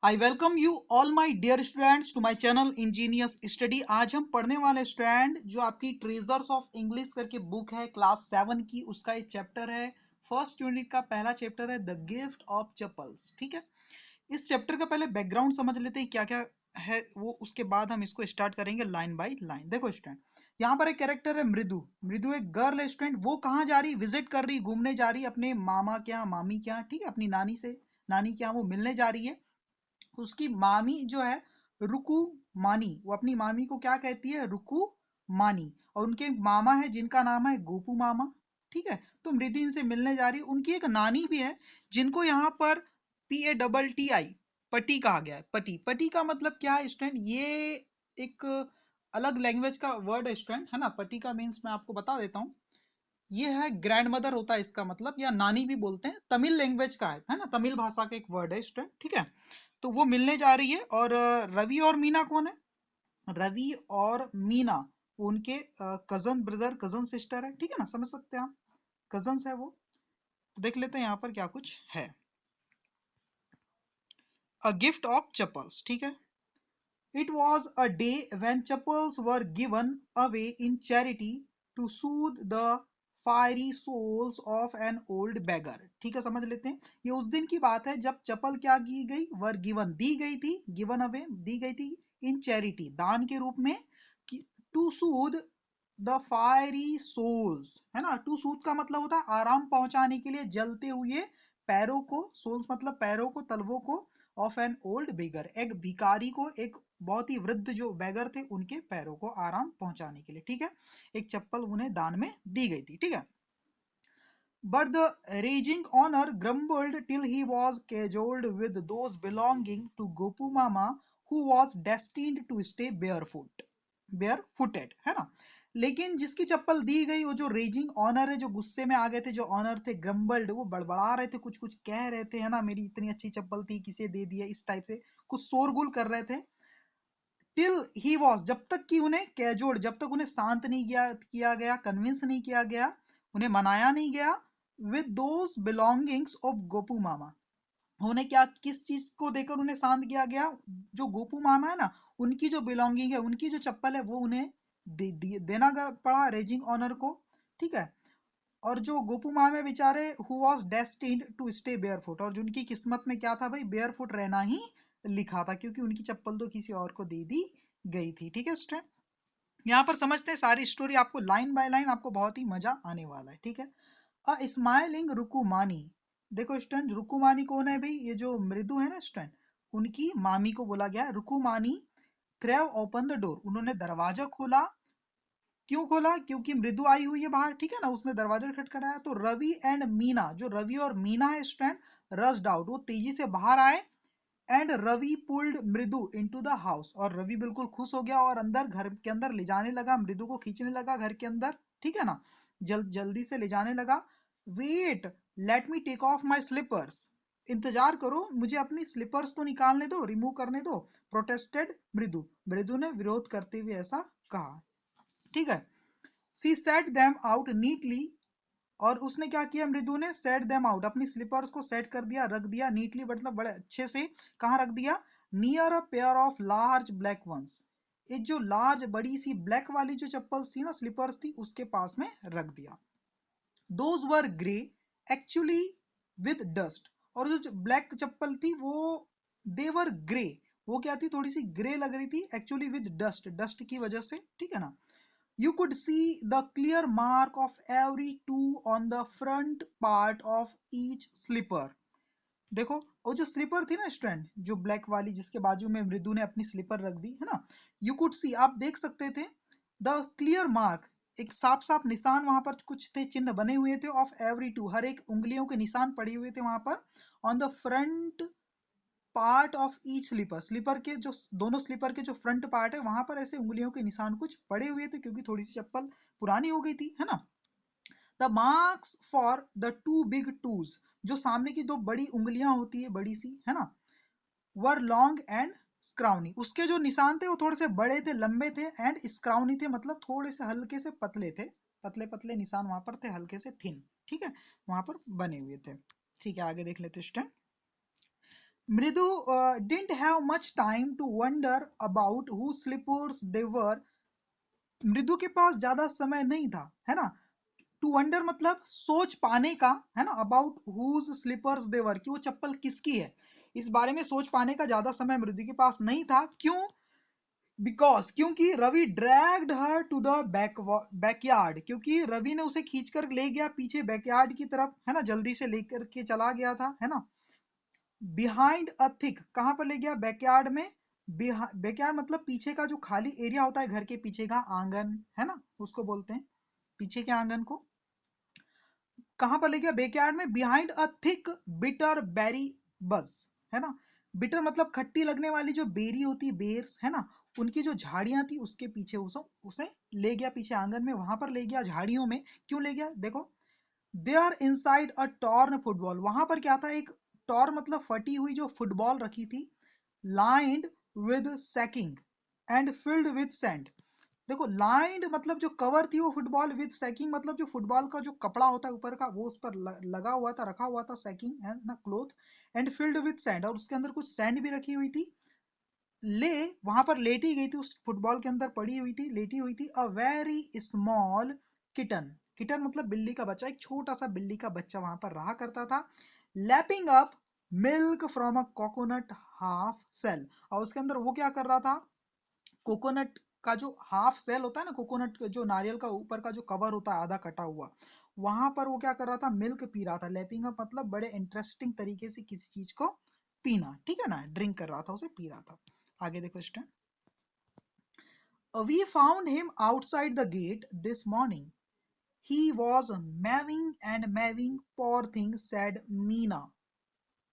I welcome you all my dear students to my channel engineers study. आज हम पढ़ने वाले स्टूडेंट जो आपकी ट्रेजर्स ऑफ इंग्लिश करके बुक है क्लास 7 की, उसका एक चैप्टर है। फर्स्ट यूनिट का पहला चैप्टर है द गिफ्ट ऑफ चप्पल्स। ठीक है, इस चैप्टर का पहले बैकग्राउंड समझ लेते हैं क्या क्या है वो, उसके बाद हम इसको स्टार्ट करेंगे लाइन बाय लाइन। देखो स्टूडेंट, यहाँ पर एक कैरेक्टर है मृदु। मृदु एक गर्ल है स्टूडेंट। वो कहाँ जा रही, विजिट कर रही, घूमने जा रही अपने मामा के यहाँ, मामी के यहाँ। ठीक है, अपनी नानी से, नानी के यहाँ वो मिलने जा रही है। उसकी मामी जो है रुकू मानी, वो अपनी मामी को क्या कहती है, रुकू मानी। और उनके मामा है जिनका नाम है गोपू मामा। ठीक है, तो मृदि इनसे मिलने जा रही है। उनकी एक नानी भी है जिनको यहाँ पर PATTI पति कहा गया है। पति, पति का मतलब क्या है स्टूडेंट, ये एक अलग लैंग्वेज का वर्ड है स्टूडेंट, है ना। पति का मीन्स मैं आपको बता देता हूँ, ये है ग्रैंड मदर होता है इसका मतलब, या नानी भी बोलते हैं। तमिल लैंग्वेज का है ना, तमिल भाषा का एक वर्ड है स्टूडेंट। ठीक है, तो वो मिलने जा रही है। और रवि और मीना कौन है, रवि और मीना वो उनके कजन ब्रदर कजन सिस्टर है। ठीक है ना, समझ सकते हैं आप, कजन्स है वो। तो देख लेते हैं यहाँ पर क्या कुछ है। A gift of chappals. ठीक है, it was a day when chappals were given away in charity to soothe the fiery souls of an old beggar। ठीक है, समझ लेते हैं। ये उस दिन की बात है जब चप्पल क्या की गई, वर गिवन दी गई थी, गिवन अवे दी गई थी, इन चैरिटी दान के रूप में, to soothe the fiery souls, है ना। टू सूद का मतलब होता है आराम पहुंचाने के लिए, जलते हुए पैरों को, सोल्स मतलब पैरों को, तलवों को, ऑफ एन ओल्ड बेगर एक भिखारी को, एक बहुत ही वृद्ध जो बैगर थे उनके पैरों को आराम पहुंचाने के लिए। ठीक है, एक चप्पल उन्हें दान में दी गई थी। ठीक है, but the raging owner grumbled till he was cajoled with those belonging to Gopu Mama, who was destined to stay barefooted, है ना। लेकिन जिसकी चप्पल दी गई, वो जो रेजिंग ऑनर है, जो गुस्से में आ गए थे, जो ऑनर थे, ग्रम्बल्ड वो बड़बड़ा रहे थे, कुछ कुछ कह रहे थे, है ना। मेरी इतनी अच्छी चप्पल थी, किसे दे दिया, इस टाइप से कुछ शोरगुल कर रहे थे। टिल ही वॉज, जब तक कि उन्हें कैजोड़, जब तक उन्हें शांत नहीं किया गया, कन्विंस नहीं किया गया, उन्हें मनाया नहीं गया, with those belongings of Gopu Mama. उन्हें क्या, किस चीज को देकर उन्हें शांत किया गया, जो गोपू मामा है ना, उनकी जो बिलोंगिंग है, उनकी जो चप्पल है, वो उन्हें देना पड़ा रेजिंग ऑनर को। ठीक है, और जो गोपू मामा बेचारे, who was destined to stay barefoot, और जिनकी किस्मत में क्या था भाई, बेयरफुट रहना ही लिखा था, क्योंकि उनकी चप्पल तो किसी और को दे दी गई थी। ठीक है स्टूडेंट, यहाँ पर समझते हैं सारी स्टोरी, आपको लाइन बाय लाइन आपको बहुत ही मजा आने वाला है। ठीक है, अ स्माइलिंग रुकुमानी। देखो स्टूडेंट, रुकुमानी कौन है भाई, ये जो मृदु है ना स्टूडेंट, उनकी मामी को बोला गया रुकुमानी। थ्रेव ओपन द डोर, उन्होंने दरवाजा खोला। क्यों खोला, क्योंकि मृदु आई हुई है बाहर। ठीक है ना, उसने दरवाजा खटखटाया। तो रवि एंड मीना, जो रवि और मीना है स्टूडेंट, रस्ड आउट, वो तेजी से बाहर आए। एंड रवि पुल्ड मृदु इनटू द हाउस, और रवि बिल्कुल खुश हो गया और अंदर, घर के अंदर ले जाने लगा, मृदु को खींचने लगा घर के अंदर। ठीक है ना, जल्दी से ले जाने लगा। Wait, let me take off my slippers, इंतजार करो, मुझे अपनी स्लीपर्स तो निकालने दो, रिमूव करने दो। प्रोटेस्टेड मृदु, मृदु ने विरोध करते हुए ऐसा कहा। ठीक है, सी सेट देम आउट नीटली, और उसने क्या किया, मृदु ने सेट देम आउट, अपनी स्लीपर्स को सेट कर दिया, रख दिया। नीटली मतलब बड़े अच्छे से। कहाँ रख दिया, near a pair of large black ones, एक जो लार्ज बड़ी सी ब्लैक वाली जो चप्पल थी ना, स्लीपर्स थी, उसके पास में रख दिया। Those were grey actually with dust, और जो ब्लैक चप्पल थी वो, देवर ग्रे, वो क्या थी, थोड़ी सी ग्रे लग रही थी, एक्चुअली विद डस्ट, डस्ट की वजह से। ठीक है ना, you could see the clear mark of every two on the front part of each slipper। देखो, वो जो स्लीपर थी ना स्टूडेंट, जो ब्लैक वाली जिसके बाजू में मृदु ने अपनी स्लीपर रख दी, है ना। यू कुड सी, आप देख सकते थे, द क्लियर मार्क, एक साफ साफ निशान वहां पर कुछ थे, चिन्ह बने हुए थे, ऑफ एवरी टू, हर एक उंगलियों के निशान पड़े हुए थे वहां पर, on the front part of each slipper, slipper के जो दोनों स्लीपर के जो फ्रंट पार्ट है, वहां पर ऐसे उंगलियों के निशान कुछ पड़े हुए थे, क्योंकि थोड़ी सी चप्पल पुरानी हो गई थी, है ना। The marks for the two big twos, जो सामने की दो बड़ी उंगलियां होती है, बड़ी सी, है ना, वर लॉन्ग एंड स्क्राउनी, उसके जो निशान थे वो थोड़े से बड़े थे, लंबे थे। एंड स्क्राउनी थे मतलब थोड़े से हल्के से पतले थे, पतले पतले निशान वहां पर थे, हल्के से थिन। ठीक है, वहां पर बने हुए थे। ठीक है, आगे देख लेते स्टूडेंट। मृदु didn't have much time to wonder about whose slippers they were. मृदु के पास ज्यादा समय नहीं था, है ना। टू वंडर मतलब सोच पाने का, है ना। अबाउट हुज स्लीपर्स देवर, कि वो चप्पल किसकी है, इस बारे में सोच पाने का ज्यादा समय मृदु के पास नहीं था। क्यों? बिकॉज, क्योंकि Ravi dragged her to the backyard, क्योंकि रवि ने उसे खींचकर ले गया पीछे बैकयार्ड की तरफ, है ना, जल्दी से लेकर के चला गया था, है ना। बिहाइंड अ थिक, कहां पर ले गया? बैकयार्ड में। बैकयार्ड मतलब पीछे का जो खाली एरिया होता है, घर के पीछे का आंगन, है ना, उसको बोलते हैं पीछे के आंगन को। कहां पर ले गया? बैकयार्ड में। Behind a thick bitter berry bush, है ना। बिटर मतलब खट्टी लगने वाली जो बेरी होती है, बेर्स, है ना, उनकी जो झाड़ियां थी उसके पीछे उसे ले गया पीछे आंगन में, वहां पर ले गया झाड़ियों में। क्यों ले गया? देखो, they are inside a torn football, वहां पर क्या था? एक टॉर मतलब फटी हुई जो फुटबॉल रखी थी, lined with sacking and filled with sand. देखो, लाइंड मतलब जो कवर थी वो फुटबॉल, विद सैकिंग मतलब जो फुटबॉल का जो कपड़ा होता है ऊपर का वो उस पर लगा हुआ था, रखा हुआ था, सैकिंग है ना, cloth. And filled with sand, और उसके अंदर कुछ सैंड भी रखी हुई थी। ले, वहां पर लेटी गई थी, उस फुटबॉल के अंदर पड़ी हुई थी, लेटी हुई थी, a very small kitten. Kitten मतलब बिल्ली का बच्चा, एक छोटा सा बिल्ली का बच्चा वहां पर रहा करता था। Lapping up milk from a coconut half shell, और उसके अंदर वो क्या कर रहा था? कोकोनट का जो हाफ सेल होता है ना, कोकोनट जो नारियल का ऊपर का जो कवर होता है आधा कटा हुआ, वहां पर वो क्या कर रहा था? मिल्क पी रहा था। लैपिंग अप मतलब बड़े इंटरेस्टिंग तरीके से किसी चीज को पीना, ठीक है ना, ड्रिंक कर रहा था, उसे पी रहा था। आगे देखो student, we found him outside the gate this morning. He was mewing and mewing, poor thing, said Meena.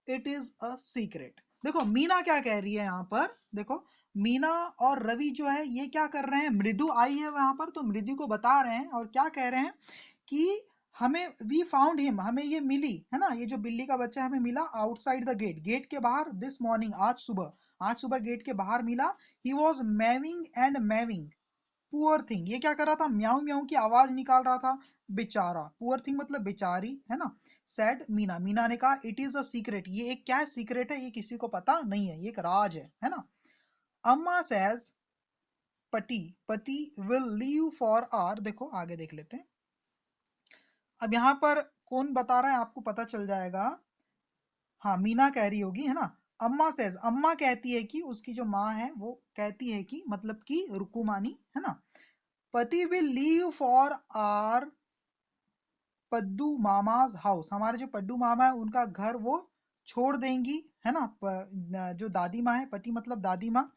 It is a secret. देखो मीना क्या कह रही है यहाँ पर, देखो मीना और रवि जो है ये क्या कर रहे हैं? मृदु आई है वहां पर, तो मृदु को बता रहे हैं, और क्या कह रहे हैं कि हमें, वी फाउंड हिम, हमें ये मिली, है ना, ये जो बिल्ली का बच्चा है हमें मिला, आउटसाइड द गेट, गेट के बाहर, दिस मॉर्निंग, आज सुबह, आज सुबह गेट के बाहर मिला। He was mewing and mewing, poor thing, ये क्या कर रहा था? म्याऊ म्याऊ की आवाज निकाल रहा था, बेचारा। पुअर थिंग मतलब बेचारी, है ना। सैड मीना, मीना ने कहा इट इज अ सीक्रेट, ये एक क्या है? सीक्रेट है, ये किसी को पता नहीं है, ये एक राज है ना। अम्मा सेज, पति, पति विल लीव फॉर आर, देखो आगे देख लेते हैं। अब यहाँ पर कौन बता रहा है आपको पता चल जाएगा। हाँ, मीना कह रही होगी, है ना। अम्मा सेज, अम्मा कहती है कि, उसकी जो माँ है वो कहती है कि, मतलब कि रुकुमानी, है ना। Patti will leave for our Paddu Mama's house, हमारे जो पड्डू मामा है उनका घर वो छोड़ देंगी, है ना। जो दादी माँ है, पति मतलब दादी माँ।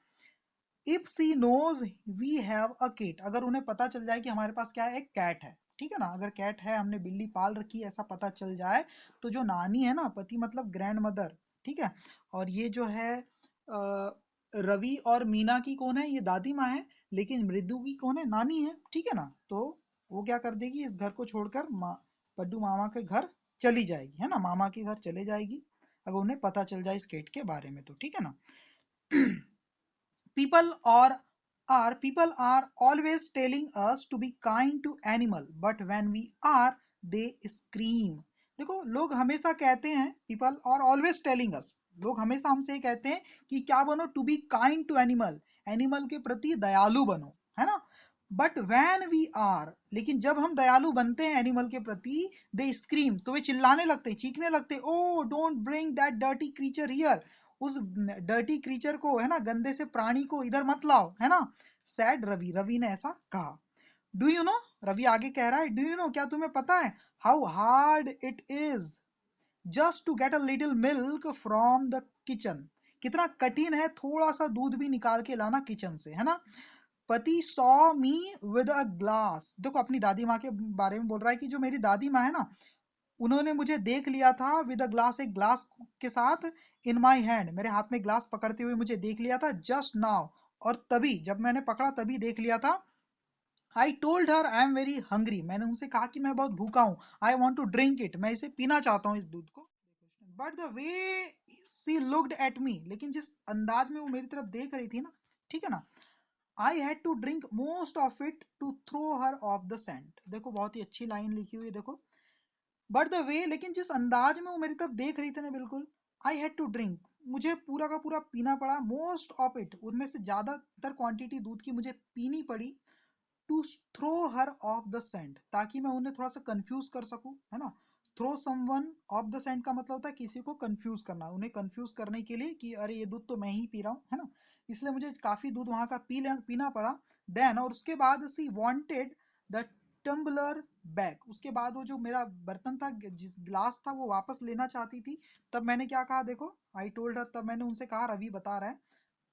If she knows we have a cat, अगर उन्हें पता चल जाए कि हमारे पास क्या है? एक कैट है, ठीक है ना। अगर कैट है, हमने बिल्ली पाल रखी है, ऐसा पता चल जाए, तो जो नानी है ना, पति मतलब ग्रैंड मदर, ठीक है, और ये जो है रवि और मीना की कौन है? ये दादी माँ है, लेकिन मृदु की कौन है? नानी है, ठीक है ना। तो वो क्या कर देगी? इस घर को छोड़कर पड्डू मामा के घर चली जाएगी, है ना, मामा के घर चले जाएगी, अगर उन्हें पता चल जाए इस कैट के बारे में, तो ठीक है ना। people or people are always telling us to be kind to animal, but when we are, they scream. देखो, लोग हमेशा कहते हैं, people are always telling us, लोग हमेशा हमसे ये कहते हैं कि क्या बनो? To be kind to animal, animal के प्रति दयालु बनो, है ना। बट वैन वी आर, लेकिन जब हम दयालु बनते हैं एनिमल के प्रति, दे स्क्रीम, तो वे चिल्लाने लगते, चीखने लगते, oh don't bring that dirty creature here, उस डर्टी क्रीचर को, है ना, गंदे से प्राणी को इधर मत लाओ, है ना। सैड रवि, रवि ने ऐसा कहा। डू यू नो, रवि आगे कह रहा है, डू यू नो, क्या तुम्हें पता है? How hard it is just to get a little milk from the kitchen, कितना कठिन है थोड़ा सा दूध भी निकाल के लाना किचन से, है ना। पति saw me with a glass, देखो अपनी दादी माँ के बारे में बोल रहा है कि जो मेरी दादी माँ है ना, उन्होंने मुझे देख लिया था, विद अ ग्लास, एक ग्लास के साथ, इन माई हैंड, मेरे हाथ में ग्लास पकड़ते हुए मुझे देख लिया था, जस्ट नाउ, और तभी जब मैंने पकड़ा तभी देख लिया था। I told her I am very hungry, मैंने उनसे कहा कि मैं बहुत भूखा हूँ, I want to drink it, मैं इसे पीना चाहता हूँ, इस दूध को। But the way she looked at me, लेकिन जिस अंदाज में वो मेरी तरफ देख रही थी ना, ठीक है ना, I had to drink most of it to throw her off the scent, देखो बहुत ही अच्छी लाइन लिखी हुई है, देखो। बट द वे, लेकिन जिस अंदाज में वो मेरी तरफ देख रही थी ना, बिल्कुल, आई हैड टू ड्रिंक, मुझे पूरा का पूरा पीना पड़ा, मोस्ट ऑफ इट, उनमें से ज्यादातर क्वांटिटी दूध की मुझे पीनी पड़ी, to throw her off the scent, ताकि मैं उन्हें थोड़ा सा कंफ्यूज कर सकूं, है ना। Throw someone off the scent का मतलब होता है किसी को कंफ्यूज करना, उन्हें कंफ्यूज करने के लिए कि अरे ये दूध तो मैं ही पी रहा हूँ, है ना। इसलिए मुझे काफी दूध वहां का पीना पड़ा। देन, और उसके बाद सी वांटेड द टम्बलर बैक, उसके बाद वो जो मेरा बर्तन था, जिस गिलास था, वो वापस लेना चाहती थी। तब मैंने क्या कहा, देखो, आई टोल्ड हर, तब मैंने उनसे कहा, रवि बता रहा है,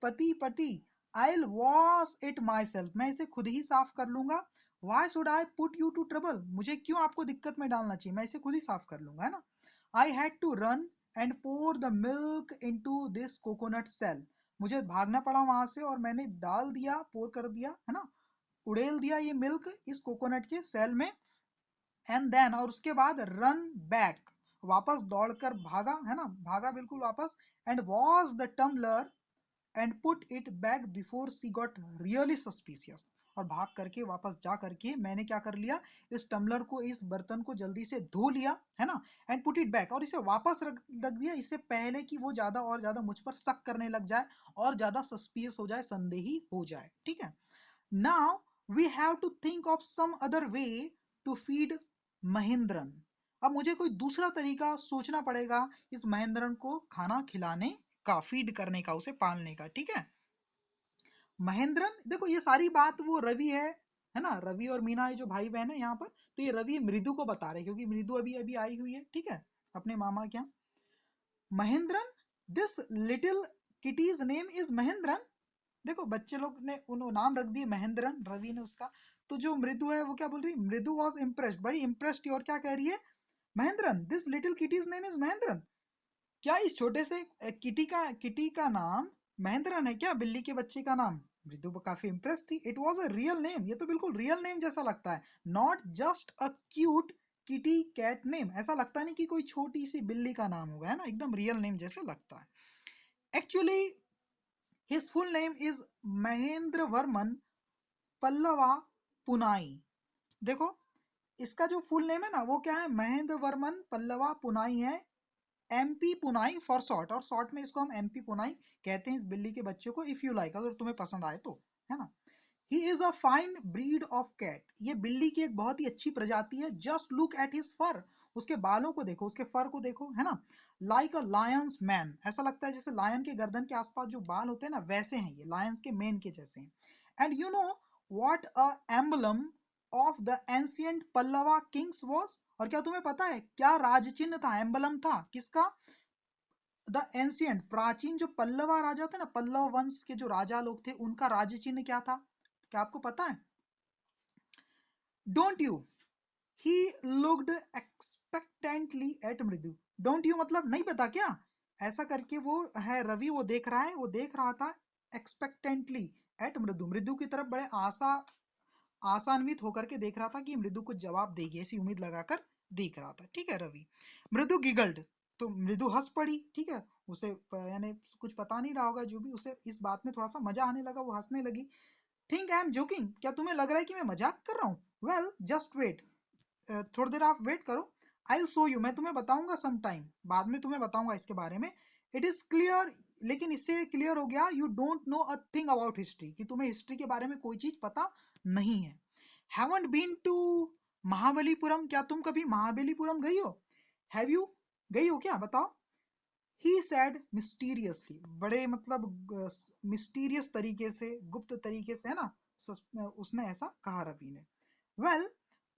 पति पति, I'll wash it myself, मैं इसे खुद ही साफ कर लूंगा। Why should I put you to trouble, मुझे क्यों आपको दिक्कत में डालना चाहिए, मैं इसे खुद ही साफ कर लूंगा, है ना। I had to run and pour the milk into this coconut shell, मुझे भागना पड़ा वहां से और मैंने डाल दिया, पोर कर दिया, है ना, उड़ेल दिया ये मिल्क इस कोकोनट के सेल में। एंड देन, और उसके बाद रन बैक, वापस दौड़कर भागा, है ना, भागा बिल्कुल वापस। And wash the tumbler and put it back before she got really suspicious, और भाग करके वापस जा करके मैंने क्या कर लिया, इस टम्बलर को, इस बर्तन को जल्दी से धो लिया, है ना, एंड पुट इट बैक, और इसे वापस रख दिया, इससे पहले कि वो ज्यादा और ज्यादा मुझ पर शक करने लग जाए और ज्यादा सस्पिशियस हो जाए, संदेही हो जाए, ठीक है। Now we have to think of some other way to feed Mahendran, अब मुझे कोई दूसरा तरीका सोचना पड़ेगा इस महेंद्रन को खाना खिलाने का, फीड करने का, उसे पालने का, ठीक है। महेंद्रन, देखो ये सारी बात वो रवि है ना, रवि और मीना ये जो भाई बहन है यहाँ पर, तो ये रवि मृदु को बता रहे, क्योंकि मृदु अभी अभी आई हुई है, ठीक है, अपने मामा के यहाँ। Mahendran, this little kitty's name is Mahendran, देखो बच्चे लोग ने उन्होंने नाम रख दिए महेंद्रन, रवि ने उसका। तो जो मृदु है वो क्या बोल रही, मृदु वॉज इम्प्रेस्ड, बड़ी इम्प्रेस्ड थी, और क्या कह रही है, Mahendran, this little kitty's name is Mahendran, क्या इस छोटे से किटी का नाम महेंद्रन है क्या, बिल्ली के बच्चे का नाम। मृदु काफी इम्प्रेस थी। It was a real name, ये तो बिल्कुल रियल नेम जैसा लगता है, not just a cute kitty cat name, ऐसा लगता नहीं कि कोई छोटी सी बिल्ली का नाम होगा, है ना, एकदम रियल नेम जैसे लगता है। Actually his full name is Mahendra Varman Pallava Punai, देखो इसका जो फुल नेम है ना वो क्या है, महेंद्र वर्मन पल्लवा पुनाई है, एमपी पुनाई फॉर शॉर्ट, और शॉर्ट में इसको हम एमपी पुनाई कहते हैं इस बिल्ली के बच्चे को, इफ यू लाइक, अगर तुम्हें पसंद आए तो, है ना। He is a fine breed of cat, ये बिल्ली की एक बहुत ही अच्छी प्रजाति है। Just look at his fur, उसके बालों को देखो, उसके फर को देखो, है ना। लाइक अ लायंस मैन, ऐसा लगता है जैसे लायन के गर्दन के आसपास जो बाल होते हैं ना, वैसे हैं ये, लायंस के मैन के जैसे हैं। And you know what a emblem of the ancient Pallava Kings was, और क्या तुम्हें पता है क्या राज चिन्ह था, एम्बलम था किसका, द एंशियंट, प्राचीन जो पल्लवा राजा थे ना, पल्लव वंश के जो राजा लोग थे, उनका राज चिन्ह क्या था, क्या आपको पता है, don't you, he looked expectantly at Mridu, don't you मतलब नहीं पता क्या, ऐसा करके वो है रवि, वो देख रहा है, वो देख रहा था एक्सपेक्टेंटली एट मृदु, मृदु की तरफ बड़े आसान्वित होकर के देख रहा था कि मृदु कुछ जवाब देगी, ऐसी उम्मीद लगाकर देख रहा था, ठीक है रवि। मृदु गिगल्ड, तो मृदु हंस पड़ी, ठीक है, उसे यानी कुछ पता नहीं रहा होगा, जो भी उसे इस बात में थोड़ा सा मजा आने लगा, वो हंसने लगी। थिंक आई एम जोकिंग, क्या तुम्हें लग रहा है कि मैं मजाक कर रहा हूँ, वेल जस्ट वेट, थोड़ी देर आप वेट करो, आई विल शो यू, मैं तुम्हें बताऊंगा सम टाइम, बाद में तुम्हें बताऊंगा इसके बारे में। इट इज क्लियर, लेकिन इससे क्लियर हो गया, you don't know a thing about history, कि तुम्हें हिस्ट्री के बारे में कोई चीज पता नहीं है। हैवंट बीन टू महाबलीपुरम, क्या तुम कभी महाबलीपुरम गई हो, हैव यू, गई हो क्या, बताओ। ही सैड मिस्टीरियसली, बड़े मतलब मिस्टीरियस तरीके से, गुप्त तरीके से, है ना, उसने ऐसा कहा रवि ने। Well,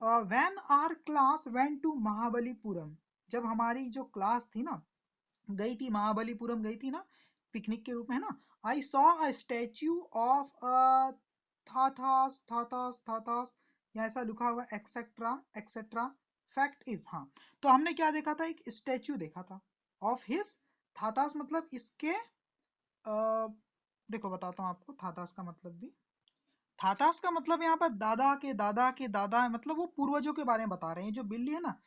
when our class went to Mahabalipuram, जब हमारी जो क्लास थी ना, गई थी महाबलीपुरम, गई थी ना पिकनिक के रूप में, है ना, I saw a statue of Thatha's, या ऐसा लिखा हुआ एक्सेट्रा एक्सेट्रा, फैक्ट इज, हाँ, तो हमने क्या देखा था, एक स्टैच्यू देखा था ऑफ हिज, थाथास मतलब इसके, देखो बताता हूँ आपको थाथास का मतलब भी, थाथास का मतलब यहाँ पर दादा के दादा के दादा है, मतलब वो पूर्वजों के बारे में बता रहे हैं, जो बिल्ली है ना,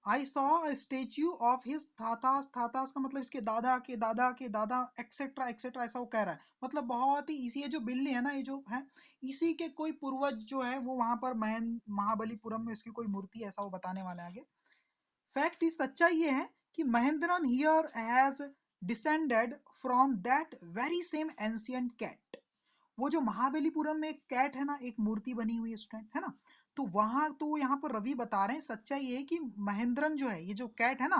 I saw a statue of his Thatha's, Thatha's का मतलब इसके दादा के दादा के दादा, एक्सेट्रा एक्सेट्रा, ऐसा वो कह रहा है, मतलब बहुत ही इसी, ये जो बिल्ली है ना, ये जो है, इसी के कोई पूर्वज जो है वो वहां पर महाबलीपुरम में उसकी कोई मूर्ति है, ऐसा वो बताने वाले हैं आगे। फैक्ट इज, सच्चाई ये है कि Mahendran here has descended from that very same ancient cat. वो जो महाबलीपुरम में एक कैट है ना, एक मूर्ति बनी हुई है स्टूडेंट, है ना, तो वहां तो यहाँ पर रवि बता रहे हैं सच्चाई ये है कि महेंद्रन जो है, ये जो कैट है ना,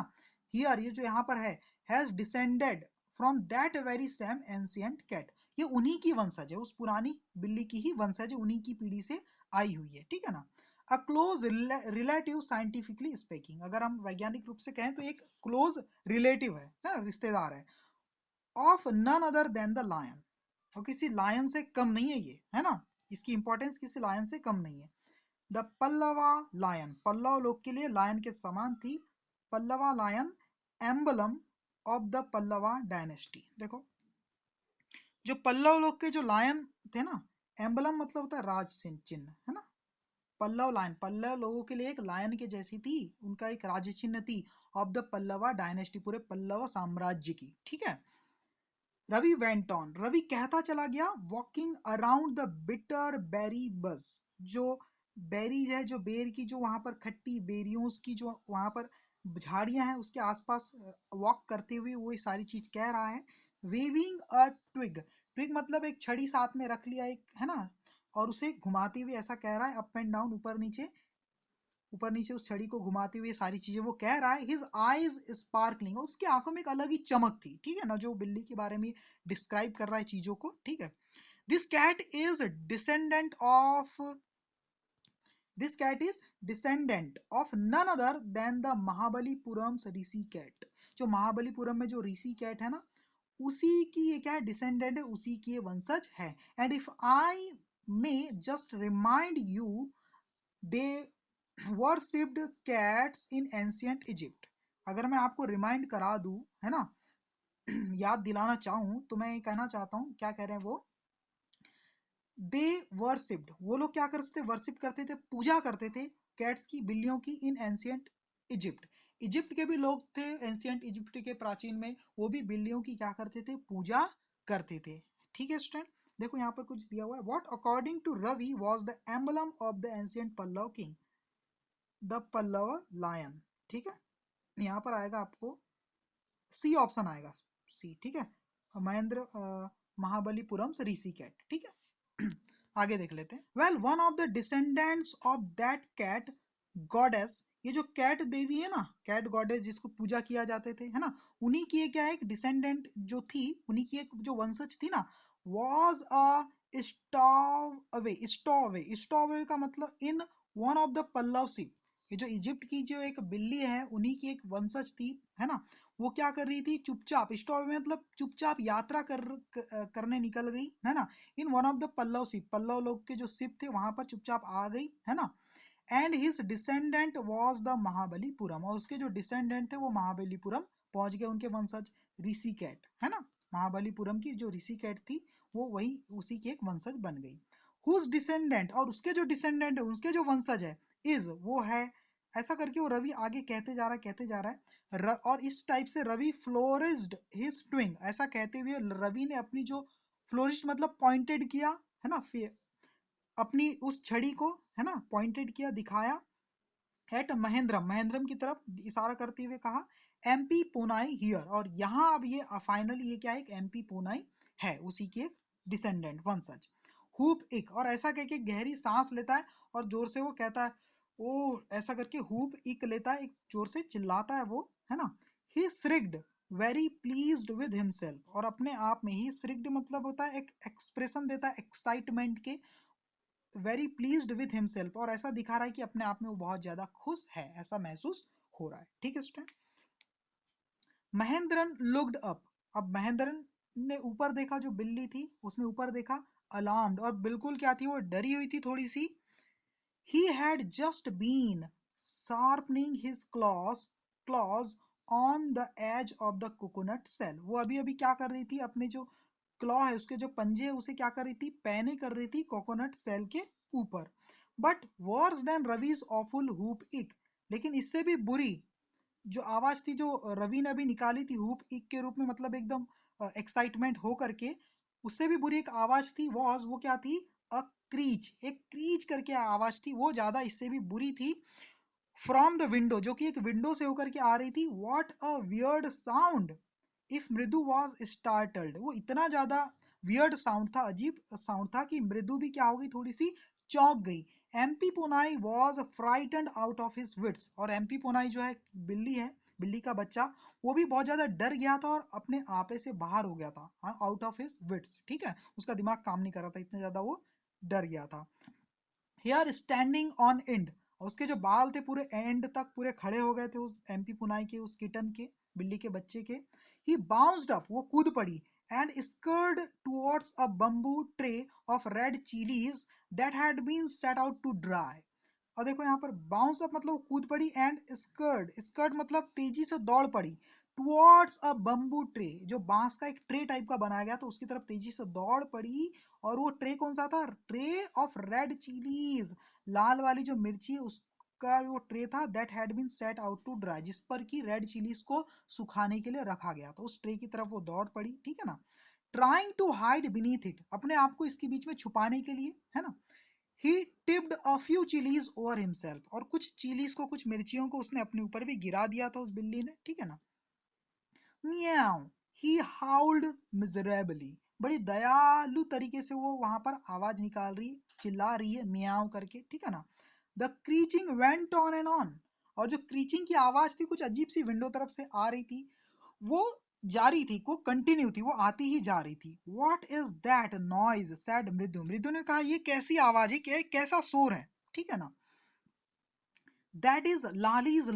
हियर ये जो यहाँ पर है, has descended from that very same ancient cat, ये उन्हीं की वंशज है, उस पुरानी बिल्ली की ही वंशज है, उन्हीं की पीढ़ी से आई हुई है, ठीक है ना। A close relative scientifically speaking, अगर हम वैज्ञानिक रूप से कहें तो एक क्लोज रिलेटिव है ना, रिश्तेदार है, of none other than the lion, और किसी लायन से कम नहीं है ये, है ना, इसकी इंपॉर्टेंस किसी लायन से कम नहीं है। द पल्लवा लायन, पल्लव लोग के लिए लायन के समान थी, Pallava lion emblem of the Pallava dynasty. देखो जो पल्लव लोग के जो लायन थे ना, एम्बलम मतलब होता है राज चिन्ह, है ना, पल्लव लायन, पल्लव लोगों के लिए एक लायन के जैसी थी, उनका एक राज्य चिन्ह थी, ऑफ द पल्लवा डायनेस्टी, पूरे पल्लव साम्राज्य की, ठीक है। रवि वेंट ऑन, रवि कहता चला गया, walking around the bitter berry bush, जो बेरीज है, जो बेर की जो वहां पर खट्टी बेरियों की जो वहां पर झाड़ियां हैं उसके आसपास वॉक करते हुए वो ये सारी चीज कह रहा है। वेविंग अ ट्विग, ट्विग मतलब एक छड़ी साथ में रख लिया एक, है ना, और उसे घुमाते हुए ऐसा कह रहा है, अप एंड डाउन, ऊपर नीचे उस छड़ी को घुमाते हुए सारी चीजें वो कह रहा है। हिज आईज स्पार्कलिंग, और उसकी आंखों में एक अलग ही चमक थी, ठीक है ना, जो बिल्ली के बारे में डिस्क्राइब कर रहा है चीजों को, ठीक है। This cat is descendant of this cat is descendant of none other than the Mahabalipuram rishi cat, जो महाबलीपुरम में जो ऋषि कैट है ना, उसी की ये क्या है, डिसेंडेंट है, उसी की ये वंशज है। And if I may just remind you, they worshipped cats in ancient Egypt, अगर मैं आपको रिमाइंड करा दूं, है ना, याद दिलाना चाहूं, तो मैं ये कहना चाहता हूं, क्या कह रहे हैं वो, दे worshipped, वो लोग क्या करते थे, वर्शिप करते थे, पूजा करते थे, कैट्स की, बिल्लियों की, इन एंशियंट इजिप्ट, इजिप्ट के भी लोग थे, एंशियंट इजिप्ट के प्राचीन में, वो भी बिल्लियों की क्या करते थे, पूजा करते थे, ठीक है स्टूडेंट। देखो यहाँ पर कुछ दिया हुआ है, what according to Ravi was the emblem of the ancient Pallava king, the Pallava lion, ठीक है, यहाँ पर आएगा आपको सी ऑप्शन आएगा, सी, ठीक है, महेंद्र महाबलीपुरम ऋषि कैट, ठीक है। आगे देख लेते हैं। Well one of the descendants of that cat goddess, ये जो कैट देवी है ना, कैट गॉडेस जिसको पूजा किया जाते थे, है ना, उन्हीं की क्या है, एक डिसेंडेंट जो थी, उन्हीं की एक जो वंशज थी ना, वाज अ स्टॉवे का मतलब in one of the Pallava ship, ये जो इजिप्ट की जो एक बिल्ली है उन्हीं की एक वंशज थी, है ना, वो क्या कर रही थी, चुपचाप, स्टॉप में मतलब चुपचाप यात्रा करने निकल गई, है ना, in one of the Pallava ship, Pallava लोग के जो शिप थे वहां पर चुपचाप आ गई, है ना, and his descendant was the Mahabalipuram, और उसके जो डिसेंडेंट थे वो महाबलीपुरम पहुंच गए, उनके वंशज ऋषि कैट, है ना, महाबलीपुरम की जो ऋषि कैट थी वो वही उसी की एक वंशज बन गई। हुज डिसेंडेंट, और उसके जो डिसेंडेंट है, उसके जो वंशज है, इज वो है, ऐसा करके वो रवि आगे कहते जा रहा है, कहते जा रहा है, और इस टाइप से रवि फ्लोरिस्ड हिज ट्विंग, ऐसा कहते हुए रवि ने अपनी जो फ्लोरिस्ट मतलब पॉइंटेड किया, है ना, अपनी उस छड़ी को, है ना, पॉइंटेड किया, दिखाया, एट महेंद्रम, महेंद्रम की तरफ इशारा करते हुए कहा, एमपी पोनाई हियर, और यहाँ अब ये फाइनली ये क्या है, एक एमपी पोनाई है, उसी की एक डिसेंडेंट वंशज। हुप एक, और ऐसा कह के गहरी सांस लेता है और जोर से वो कहता है, ओ ऐसा करके हुप इक लेता है, एक जोर से चिल्लाता है वो, है ना, ही श्रिक्ड वेरी प्लीज्ड विद हिमसेल्फ, और अपने आप में ही, श्रिक्ड मतलब होता है एक एक्सप्रेशन देता है एक्साइटमेंट के, वेरी प्लीज्ड विद हिमसेल्फ, और ऐसा दिखा रहा है कि अपने आप में वो बहुत ज्यादा खुश है, ऐसा महसूस हो रहा है, ठीक है स्टूडेंट। महेंद्रन लुक्ड अप, अब महेंद्रन ने ऊपर देखा, जो बिल्ली थी उसने ऊपर देखा, अलार्म्ड, और बिल्कुल क्या थी, वो डरी हुई थी थोड़ी सी। He had just been sharpening his claws on the edge of the coconut shell, वो अभी अभी क्या कर रही थी, अपने जो क्लॉ है, उसके जो पंजे है, उसे क्या कर रही थी, पैने कर रही थी कोकोनट सेल के ऊपर। But worse than Ravi's awful hoop इक, लेकिन इससे भी बुरी जो आवाज थी, जो रवि ने अभी निकाली थी हुप इक के रूप में, मतलब एकदम एक्साइटमेंट हो करके, उससे भी बुरी एक आवाज थी, वो क्या थी, अ क्रीच, एक क्रीच करके आवाज थी, वो ज्यादा इससे भी बुरी थी, फ्रॉम द विंडो, जो कि एक विंडो से होकर के आ रही थी। What a weird sound, if मृदु वॉज स्टार्टल्ड, वो इतना ज्यादा वियर्ड साउंड था, अजीब साउंड था कि मृदु भी क्या हो गई, थोड़ी सी चौंक गई। MP Ponai was frightened out of his wits, और एमपी पोनाई जो है, बिल्ली का बच्चा, वो भी बहुत ज्यादा डर गया था और अपने आपे से बाहर हो गया था, आउट ऑफ हिज विट्स, ठीक है, उसका दिमाग काम नहीं कर रहा था, इतना ज्यादा वो डर गया था। हेयर स्टैंडिंग ऑन एंड, उसके जो बाल थे पूरे एंड तक पूरे खड़े हो गए थे उस एमपी पुनाई के, उस किटन के, बिल्ली के बच्चे के। ही बाउंस्ड अप, वो कूद पड़ी, and scurried towards a bamboo tray of red chillies that had been set out to dry. और देखो यहाँ पर बाउंस अप मतलब वो कूद पड़ी, एंड स्कर्ड, स्कर्ड मतलब तेजी से दौड़ पड़ी, टुवर्ड्स अ बम्बू ट्रे, जो बांस का एक ट्रे टाइप का बनाया गया तो उसकी तरफ तेजी से दौड़ पड़ी। और वो ट्रे कौन सा था, ट्रे ऑफ रेड चिलीज, लाल वाली जो मिर्ची है उसका वो ट्रे था, that had been set out to dry, जिस पर की रेड चिलीज को सुखाने के लिए रखा गया, तो उस ट्रे की तरफ वो दौड़ पड़ी, ठीक है ना। Trying to hide beneath it, अपने आप को इसके बीच में छुपाने के लिए, है ना। He tipped a few chilies over himself, और कुछ चिलीज को, कुछ मिर्चियों को उसने अपने ऊपर भी गिरा दिया था उस बिल्ली ने, ठीक है ना। Meow, he howled miserably, बड़ी दयालु तरीके से वो वहां पर आवाज निकाल रही, चिल्ला रही है म्याऊ करके, ठीक है ना। The creaking went on and on, और जो क्रीचिंग की आवाज थी कुछ अजीब सी विंडो तरफ से आ रही थी, वो जारी थी, वो कंटिन्यू थी, वो आती ही जा रही थी। What is that noise? said मृदु, मृदु ने कहा ये कैसी आवाज है, कैसा शोर है, ठीक है ना। That is Lali's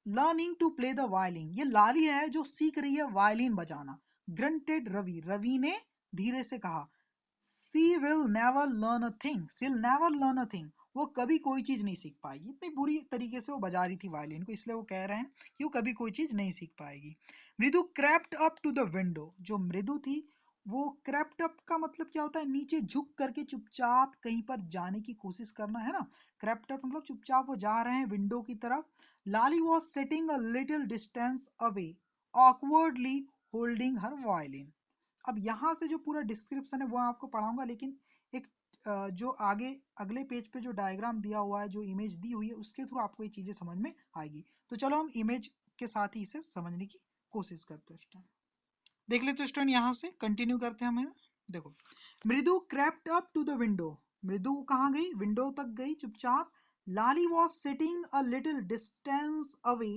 learning to play the violin, ये लाली है जो सीख रही है वायलिन बजाना। Grunted रवि, रवि ने धीरे से कहा, She will never learn a thing, she'll never learn a thing, वो कभी कोई चीज नहीं सीख पाएगी, इतनी बुरी तरीके से वो बजा रही थी वायलिन को, इसलिए वो कह रहे हैं कि वो कभी कोई चीज नहीं सीख पाएगी। मृदु crept up to the window, जो मृदु थी वो crept up का मतलब क्या होता है, नीचे झुक करके चुपचाप कहीं पर जाने की कोशिश करना, है ना। crept up मतलब चुपचाप वो जा रहे हैं विंडो की तरफ। लाली was sitting a little distance away, awkwardly holding her violin। अब यहाँ से जो पूरा डिस्क्रिप्शन है वो आपको पढ़ाऊंगा, लेकिन एक जो आगे अगले पेज पे जो डायग्राम दिया हुआ है, जो इमेज दी हुई है, उसके थ्रू आपको ये चीजें समझ में आएगी। तो चलो हम इमेज के साथ ही इसे समझने की कोशिश करते हैं स्टूडेंट। देख लेते हैं स्टूडेंट, यहाँ से कंटिन्यू करते हैं हम। देखो, मृदु crept up to the window, मृदु कहाँ गई, विंडो तक गई चुपचाप। लाली was sitting a little distance away,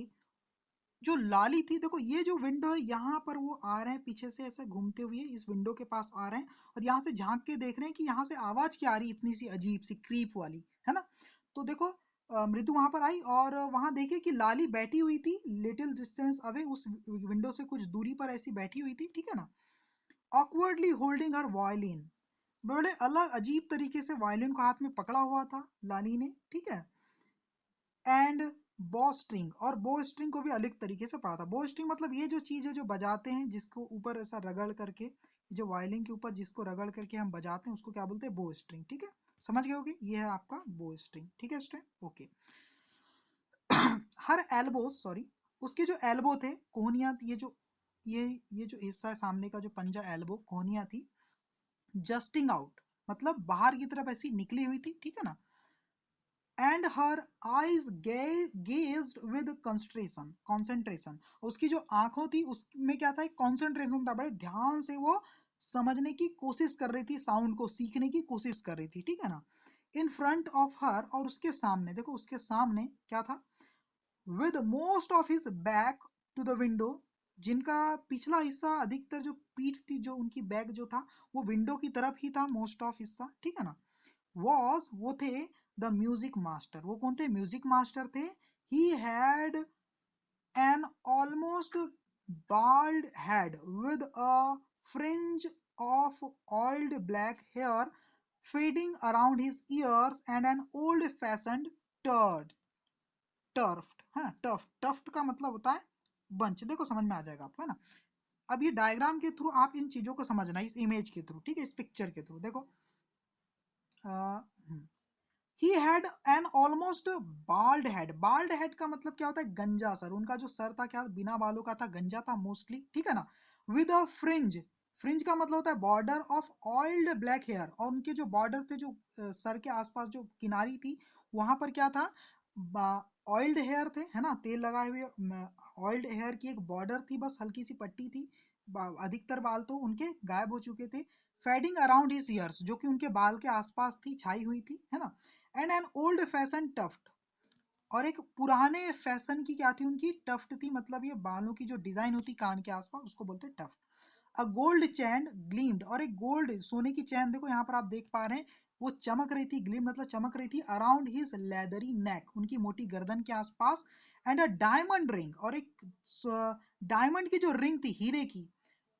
जो लाली थी, देखो ये जो विंडो है यहाँ पर वो आ रहे हैं पीछे से ऐसे घूमते हुए इस विंडो के पास आ रहे हैं, और यहाँ से झांक के देख रहे हैं कि यहाँ से आवाज क्या आ रही है, इतनी सी अजीब सी क्रीप वाली, है ना। तो देखो मृदु वहां पर आई और वहां देखे कि लाली बैठी हुई थी लिटिल डिस्टेंस अवे, उस विंडो से कुछ दूरी पर ऐसी बैठी हुई थी, ठीक है ना। ऑकवर्डली होल्डिंग हर वायलिन, बड़े अलग अजीब तरीके से वायलिन को हाथ में पकड़ा हुआ था लाली ने, ठीक है। एंड बो स्ट्रिंग, और बो स्ट्रिंग को भी अलग तरीके से पढ़ा था। बो स्ट्रिंग मतलब ये जो चीज है जो बजाते हैं, जिसको ऊपर ऐसा रगड़ करके, जो वायलिन के ऊपर जिसको रगड़ करके हम बजाते हैं उसको क्या बोलते हैं, बो स्ट्रिंग, ठीक है। समझ गए होगे, ये है आपका बो स्ट्रिंग, ठीक है स्टूडेंट, ओके। हर एल्बो, सॉरी, उसके जो एल्बो थे, कोहनियां, ये जो हिस्सा है सामने का जो पंजा, एल्बो कोहनियां थी। जस्टिंग आउट मतलब बाहर की तरफ ऐसी निकली हुई थी, ठीक है ना। And her eyes gazed with concentration, उसकी जो आंखों थी उसमें क्या था, एक कंसंट्रेशन था, बड़े ध्यान से वो समझने की कोशिश कर रही थी, साउंड को सीखने की कोशिश कर रही थी, ठीक है ना। इन फ्रंट ऑफ हर, और उसके सामने, देखो उसके सामने क्या था, with most of his back to the window, जिनका पिछला हिस्सा, अधिकतर जो पीठ थी, जो उनकी बैक जो था वो विंडो की तरफ ही था, मोस्ट ऑफ हिस्सा, ठीक है ना। was, वो थे द म्यूजिक मास्टर, वो कौन थे, म्यूजिक मास्टर थे। He had an almost bald head with a fringe of oiled black hair fading around his ears and an old fashioned turd, टर्फ्ट है, टफ्ट, टफ्ट का मतलब होता है बंच, देखो समझ में आ जाएगा आपको, है ना। अब ये डायग्राम के थ्रू आप इन चीजों को समझना, इस इमेज के थ्रू, ठीक है, इस पिक्चर के थ्रू देखो। He had an almost bald head, bald head का मतलब क्या होता है, गंजा सर, उनका जो सर था क्या बिना बालों का था, गंजा था मोस्टली, ठीक है ना। विद अ फ्रिंज, फ्रिंज का मतलब होता है border of oiled black hair, और उनके जो बॉर्डर थे, जो सर के आसपास जो किनारी थी, वहां पर क्या था, ऑयल्ड हेयर थे, है ना, तेल लगाए हुए ऑयल्ड हेयर की एक बॉर्डर थी, बस हल्की सी पट्टी थी, अधिकतर बाल तो उनके गायब हो चुके थे। फेडिंग अराउंड हिज ईयर्स, जो कि उनके बाल के आसपास थी, छाई हुई थी, है ना। And an old fashion tuft, और एक पुराने फैशन की क्या थी, उनकी टफ्ट थी, मतलब ये बालों की जो डिजाइन होती कान के आसपास उसको बोलते हैं tuft. A gold chain gleamed, और एक गोल्ड सोने की चैन, देखो यहाँ पर आप देख पा रहे हैं, वो चमक रही थी, ग्लीम मतलब चमक रही थी, अराउंड हिज लेदरी नेक, उनकी मोटी गर्दन के आसपास। एंड अ डायमंड रिंग, और एक डायमंड की जो रिंग थी हीरे की,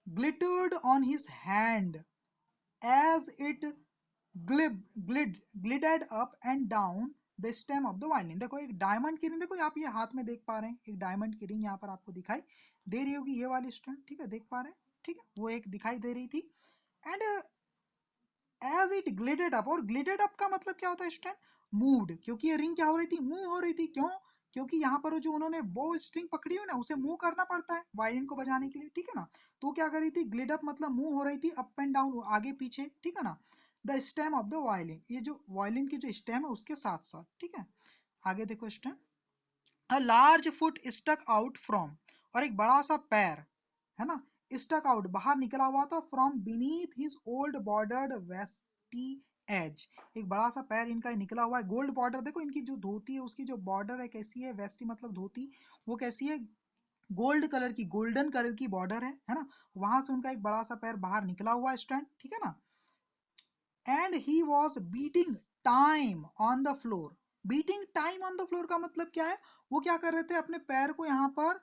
glittered on his hand as it glided up and down the stem of the violin। देखो एक डायमंड की रिंग, देखो आप ये हाथ में देख पा रहे हैं, एक डायमंड की रिंग यहाँ पर आपको दिखाई दे रही होगी, ये वाली स्टूडेंट, ठीक है, देख पा रहे हैं, ठीक है, वो एक दिखाई दे रही थी। एंड एज इट ग्लिडेड अप, और ग्लिडेड अप का मतलब क्या होता है स्टूडेंट, मूव्ड, क्योंकि ये रिंग क्या हो रही थी, मूव हो रही थी, क्यों, क्योंकि यहाँ पर जो उन्होंने बो स्ट्रिंग पकड़ी हुई ना, उसे मूव करना पड़ता है वायलिन को बजाने के लिए, ठीक है ना। तो क्या कर रही थी, ग्लिड अप मतलब मूव हो रही थी, अप एंड डाउन, आगे पीछे, ठीक है ना। The stem of the violin, ये जो वायलिन की जो स्टेम है उसके साथ साथ, ठीक है। आगे देखो stem, a large foot stuck out from, और एक बड़ा सा पैर, है ना, स्टक आउट बाहर निकला हुआ था, from beneath his old bordered veshti edge, एक बड़ा सा पैर इनका निकला हुआ है, गोल्ड बॉर्डर, देखो इनकी जो धोती है उसकी जो बॉर्डर है कैसी है, वेस्टी मतलब धोती, वो कैसी है, गोल्ड कलर की, गोल्डन कलर की बॉर्डर है ना, वहां से उनका एक बड़ा सा पैर बाहर निकला हुआ है स्टूडेंट, ठीक है ना। And he was beating time on the floor, beating time on the floor का मतलब क्या है, वो क्या कर रहे थे, अपने पैर को यहाँ पर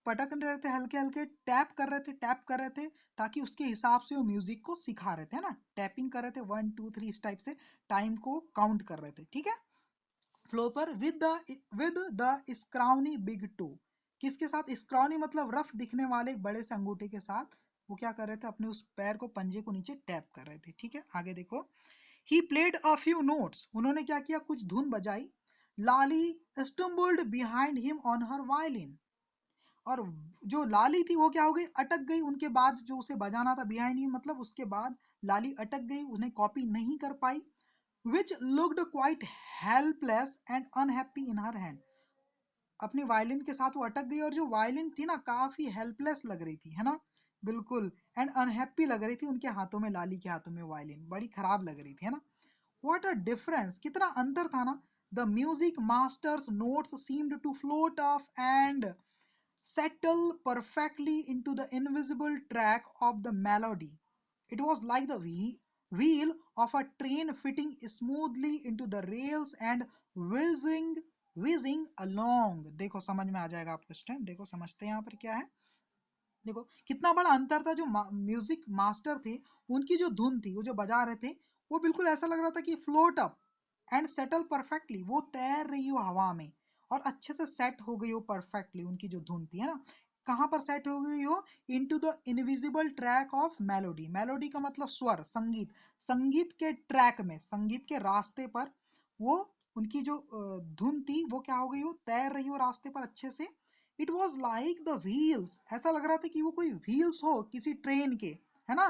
पटक रहे थे, हल्के हल्के टैप कर रहे थे, टैप कर रहे थे, ताकि उसके हिसाब से वो म्यूजिक को सिखा रहे थे, है ना, टैपिंग कर रहे थे, 1 2 3 इस टाइप से टाइम को काउंट कर रहे थे, ठीक है, फ्लो पर, विद द स्क्राउनी बिग टू, किसके साथ, स्क्राउनी मतलब रफ दिखने वाले एक बड़े से अंगूठे के साथ, वो क्या कर रहे थे, अपने उस पैर को, पंजे को नीचे टैप कर रहे थे, ठीक है। आगे देखो, he played a few notes, उन्होंने क्या किया, कुछ धुन बजाई। Lali stumbled behind him on her violin, और जो लाली थी वो क्या हो गई, अटक गई, उनके बाद जो उसे बजाना था बिहाइंड हिम मतलब उसके बाद लाली अटक गई, उन्हें कॉपी नहीं कर पाई। Which looked quite helpless and unhappy in her hand, अपनी वायलिन के साथ वो अटक गई, और जो वायलिन थी ना काफी हेल्पलेस लग रही थी, है ना, बिल्कुल, एंड अनहैप्पी लग रही थी उनके हाथों में, लाली के हाथों में वायलिन बड़ी खराब लग रही थी, है ना। What a difference! कितना अंतर था ना. The music master's notes seemed to float off and settle perfectly into the invisible track of the melody. It was like the wheel of a train fitting smoothly into the rails and whizzing whizzing along. देखो समझ में आ जाएगा आपको इस time, देखो समझते हैं यहाँ पर क्या है, देखो कितना बड़ा अंतर था, जो म्यूजिक मास्टर थे उनकी जो धुन थी, वो जो बजा रहे थे, वो बिल्कुल ऐसा लग रहा था कि float up and settle perfectly, वो तैर रही हो हवा में, और अच्छे से सेट हो गई हो परफेक्टली, उनकी जो धुन थी, है ना, कहाँ पर सेट हो गई हो, into the invisible track of melody, melody का मतलब स्वर, संगीत, संगीत के ट्रैक में, संगीत के रास्ते पर, वो उनकी जो धुन थी वो क्या हो गई हो, तैर रही हो रास्ते पर अच्छे से। It was like the wheels, ऐसा लग रहा था कि वो कोई व्हील्स हो किसी ट्रेन के, है ना,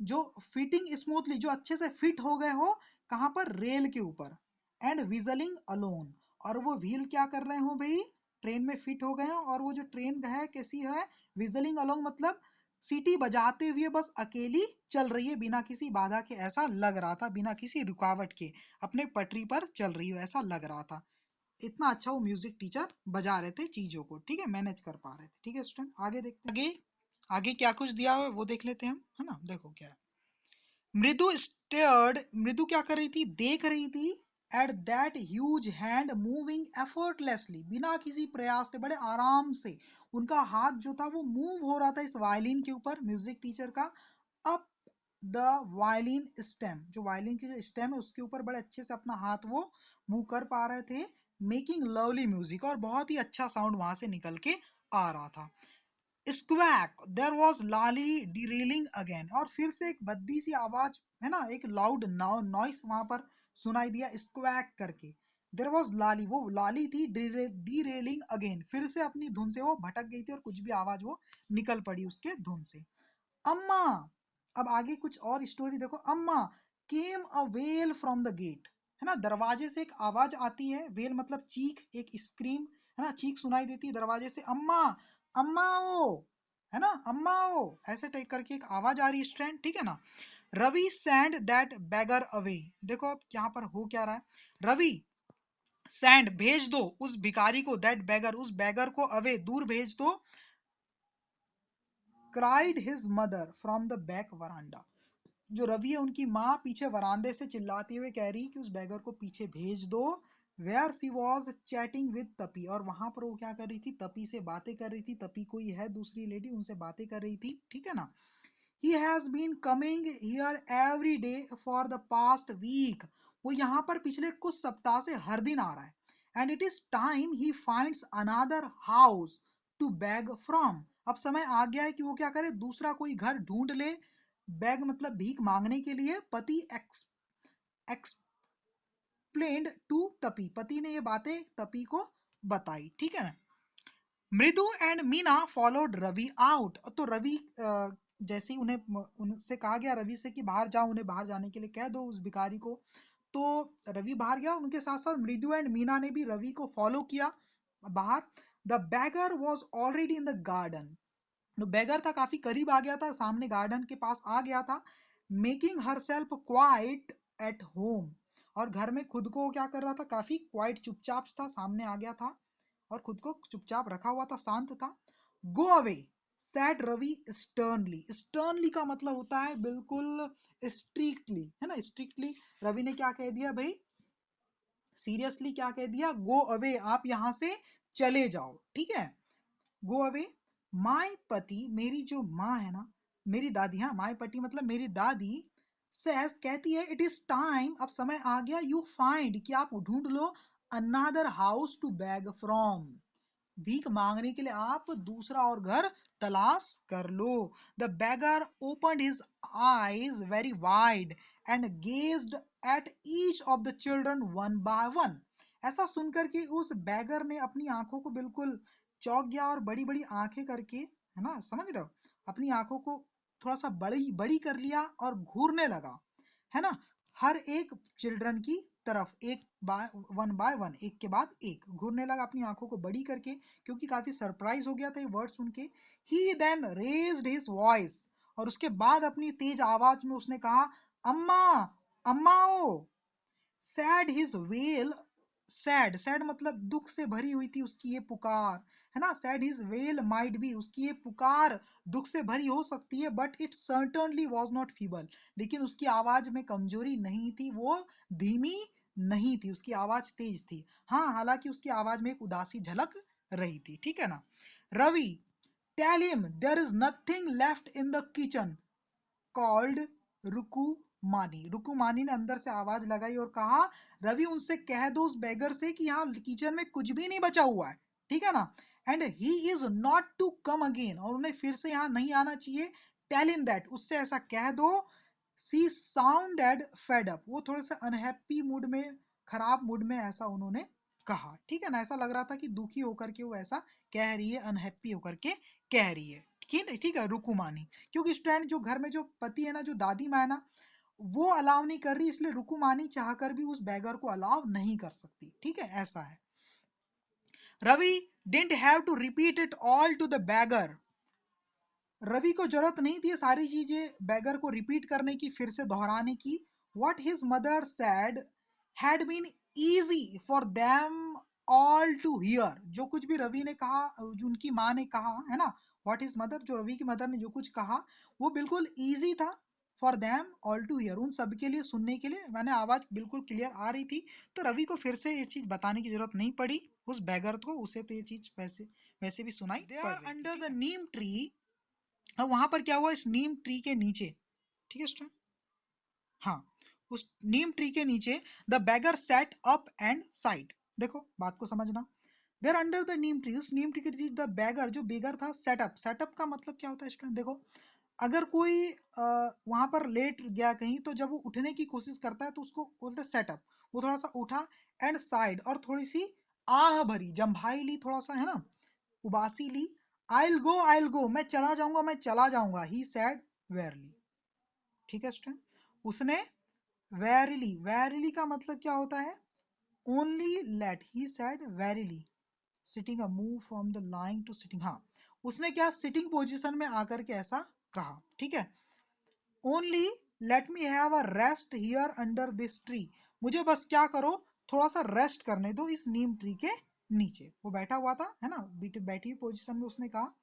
जो फिटिंग स्मूथली, जो अच्छे से फिट हो गए हो, कहाँ पर, रेल के ऊपर। एंड विजलिंग अलोन, और वो व्हील क्या कर रहे हो भाई, ट्रेन में फिट हो गए हैं, और वो जो ट्रेन है कैसी है, विजलिंग अलोंग मतलब सीटी बजाते हुए बस अकेली चल रही है, बिना किसी बाधा के, ऐसा लग रहा था, बिना किसी रुकावट के अपने पटरी पर चल रही हो, ऐसा लग रहा था, इतना अच्छा वो म्यूजिक टीचर बजा रहे थे चीजों को, ठीक है, मैनेज कर पा रहे थे, ठीक है स्टूडेंट। आगे देखते हैं, आगे आगे क्या कुछ दिया हुआ है वो देख लेते हैं हम, है ना, देखो क्या है। मृदु स्टेयर्ड, मृदु क्या कर रही थी, देख रही थी, at that huge hand moving effortlessly, बिना किसी प्रयास से, बड़े आराम से उनका हाथ जो था वो मूव हो रहा था इस वायलिन के ऊपर, म्यूजिक टीचर का, अप द वायलिन स्टेम, जो वायलिन की जो स्टेम है उसके ऊपर बड़े अच्छे से अपना हाथ वो मूव कर पा रहे थे, मेकिंग लवली म्यूजिक, और बहुत ही अच्छा साउंड वहां से निकल के आ रहा था। Squawk, there was Lali derailing again, और फिर से एक भद्दी सी आवाज, है ना, एक लाउड नॉइस वहां पर सुनाई दिया, स्क्वैक करके, देयर वाज लाली, वो लाली थी डीरेलिंग अगेन, फिर से अपनी धुन से वो भटक गई थी, और कुछ भी आवाज वो निकल पड़ी उसके धुन से। अम्मा, अब आगे कुछ और स्टोरी देखो, Amma came a wail from the gate, है ना, दरवाजे से एक आवाज आती है, वेल मतलब चीख, एक स्क्रीम, है ना, चीख सुनाई देती है दरवाजे से, अम्मा, अम्मा ओ, है ना, अम्मा ओ, ऐसे टाइप करके एक आवाज आ रही है स्टूडेंट, ठीक है ना। Ravi send that beggar away, देखो अब यहाँ पर हो क्या रहा है, रवि सेंड भेज दो उस भिखारी को, दैट बैगर उस बैगर को, अवे दूर भेज दो, cried his mother from the back veranda, जो रवि है उनकी माँ पीछे वरांदे से चिल्लाती हुए कह रही कि उस बैगर को पीछे भेज दो, where she was chatting with Tapi, और वहां पर वो क्या कर रही थी, तपी से बातें कर रही थी, तपी कोई है दूसरी लेडी, उनसे बातें कर रही थी, ठीक है ना। He has been coming here every day for the past week, वो यहाँ पर पिछले कुछ सप्ताह से हर दिन आ रहा है, and it is time he finds another house to beg from, अब समय आ गया है कि वो क्या करे, दूसरा कोई घर ढूंढ ले, बैग मतलब भीख मांगने के लिए, पति एक्सप्लेन्ड टू तपी, पति ने ये बातें तपी को बताई, ठीक है ना। Mridu and Meena followed Ravi out, तो रवि जैसे ही उन्हें उनसे कहा गया रवि से कि बाहर जाओ, उन्हें बाहर जाने के लिए कह दो उस भिखारी को, तो रवि बाहर गया, उनके साथ साथ मृदु एंड मीना ने भी रवि को फॉलो किया बाहर। The bagger was already in the garden, तो बैगर था काफी करीब आ गया था, सामने गार्डन के पास आ गया था, making her self quite at home, और घर में खुद को क्या कर रहा था, काफी क्वाइट चुपचाप था, सामने आ गया था और खुद को चुपचाप रखा हुआ था, शांत था। Go away said Ravi sternly, sternly का मतलब होता है बिल्कुल स्ट्रिक्टली, है ना, स्ट्रिक्टली रवि ने क्या कह दिया भाई, सीरियसली क्या कह दिया, गो अवे, आप यहां से चले जाओ, ठीक है, गो अवे। माय पति, मेरी जो माँ है ना, मेरी दादी, हाँ माय पति मतलब मेरी दादी, सेस कहती है, इट इज टाइम, अब समय आ गया, यू फाइंड कि आप ढूंढ लो, another house to beg from, भीख मांगने के लिए आप दूसरा और घर तलाश कर लो। The beggar opened his eyes very wide and gazed at each of the children one by one, ऐसा सुनकर के उस बैगर ने अपनी आंखों को बिल्कुल चौंक गया और बड़ी बड़ी आंखें करके, है ना, समझ रहे हो, अपनी आंखों को थोड़ा सा बड़ी बड़ी कर लिया और घूरने लगा, है ना, हर एक चिल्ड्रन की तरफ, एक बाय वन, एक के बाद एक घूरने लगा अपनी आंखों को बड़ी करके, क्योंकि काफी सरप्राइज हो गया था ये वर्ड सुन के। ही देन रेज्ड हिज वॉइस, और उसके बाद अपनी तेज आवाज में उसने कहा, Amma, Amma oh, said his wail, said, said मतलब दुख से भरी हुई थी उसकी ये पुकार, है ना, sad his well might be, उसकी ये पुकार दुख से भरी हो सकती है, but it certainly was not feeble, लेकिन उसकी आवाज में कमजोरी नहीं थी, वो धीमी नहीं थी, उसकी आवाज तेज थी, हाँ, हालांकि उसकी आवाज में एक उदासी झलक रही थी, ठीक है ना। Ravi tell him there is nothing left in the kitchen called Rukumani, Rukumani ने अंदर से आवाज लगाई और कहा, रवि उनसे कह दो उस बेगर से कि यहाँ किचन में कुछ भी नहीं बचा हुआ है, ठीक है ना, and he is not to come again, और उन्हें फिर से यहाँ नहीं आना चाहिए, टेल हिम दैट, उससे ऐसा कह दो, सी साउंडेड फेड अप, वो थोड़े से अनहैप्पी मूड में, खराब मूड में ऐसा उन्होंने कहा, ठीक है ना, ऐसा लग रहा था कि दुखी होकर के वो ऐसा कह रही है, अनहैप्पी होकर के कह रही है, ठीक है, रुकुमानी, क्योंकि स्टूडेंट जो घर में जो पति है ना, जो दादी माँ है ना, वो अलाउ नहीं कर रही, इसलिए रुकुमानी चाहकर भी उस बैगर को अलाउ नहीं कर सकती, ठीक है, ऐसा है। Ravi didn't have to repeat it all to the beggar, Ravi को जरूरत नहीं थी सारी चीजें बैगर को रिपीट करने की, फिर से दोहराने की। What his mother said had been easy for them all to hear, जो कुछ भी रवि ने कहा, जो उनकी माँ ने कहा, है ना, व्हाट हिज मदर, जो रवि की मदर ने जो कुछ कहा, वो बिल्कुल इजी था, for them all to hear, उन सबके लिए सुनने के लिए, मैंने आवाज बिल्कुल क्लियर आ रही थी, तो रवि को फिर से ये चीज बताने की जरूरत नहीं पड़ी उस बैगर को, उसे तो ये चीज वैसे वैसे भी सुनाई पड़ रही थी। अंडर द नीम ट्री, अब वहां पर क्या हुआ, इस नीम ट्री के नीचे, ठीक है स्टूडेंट, हाँ, उस नीम ट्री के नीचे, the bagger set up and side, देखो बात को समझना, देर अंडर द नीम ट्री, उस नीम ट्री के नीचे द बैगर, जो बेगर था, सेटअप, सेटअप का मतलब क्या होता है स्टूडेंट, देखो अगर कोई वहां पर लेट गया कहीं, तो जब वो उठने की कोशिश करता है तो उसको बोलते हैं सेटअप, वो थोड़ा सा उठा, एंड साइड, और थोड़ी सी आह भरी जम्भाई ली, थोड़ा सा, है ना, उबासी ली, आई गो, मैं चला जाऊंगा, मैं चला जाऊंगा, ही सैड वेयरली, ठीक है स्टूडेंट, उसने वेरीली, वेरीली का मतलब क्या होता है? Only late, he said wearily sitting a move from the lying to sitting. हाँ, उसने क्या सिटिंग पोजीशन में आकर के ऐसा कहा, ठीक है। Only let me have a rest here under this tree, मुझे बस क्या करो, थोड़ा सा रेस्ट करने दो इस नीम ट्री के नीचे। वो बैठा हुआ था, है ना, बैठी हुई पोजीशन में उसने कहा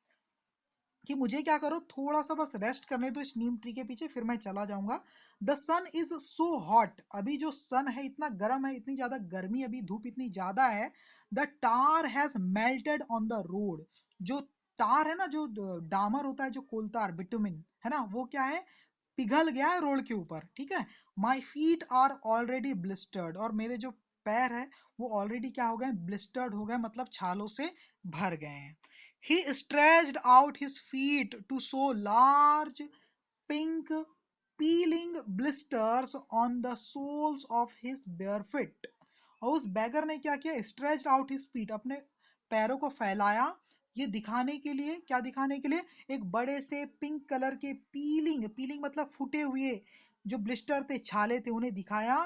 कि मुझे क्या करो, थोड़ा सा बस रेस्ट करने दो इस नीम ट्री के पीछे, फिर मैं चला जाऊंगा। The sun is so hot, अभी जो सन है इतना गर्म है, इतनी ज्यादा गर्मी, अभी धूप इतनी ज्यादा है। The tar has melted on the road, जो टार है ना, जो डामर होता है, जो कोलतार बिटुमिन है ना, वो क्या है, पिघल गया है रोड के ऊपर, ठीक है। My feet are already blistered, और मेरे जो पैर है वो ऑलरेडी क्या हो गए, ब्लिस्टर्ड हो गए, मतलब छालों से भर गए हैं। He stretched out his feet to show large pink peeling blisters on the soles of his bare feet. और उस बैगर ने क्या किया, स्ट्रेच आउट हिज फीट, अपने पैरों को फैलाया, ये दिखाने के लिए, क्या दिखाने के लिए, एक बड़े से पिंक कलर के पीलिंग, पीलिंग मतलब फूटे हुए जो ब्लिस्टर थे, छाले थे, उन्हें दिखाया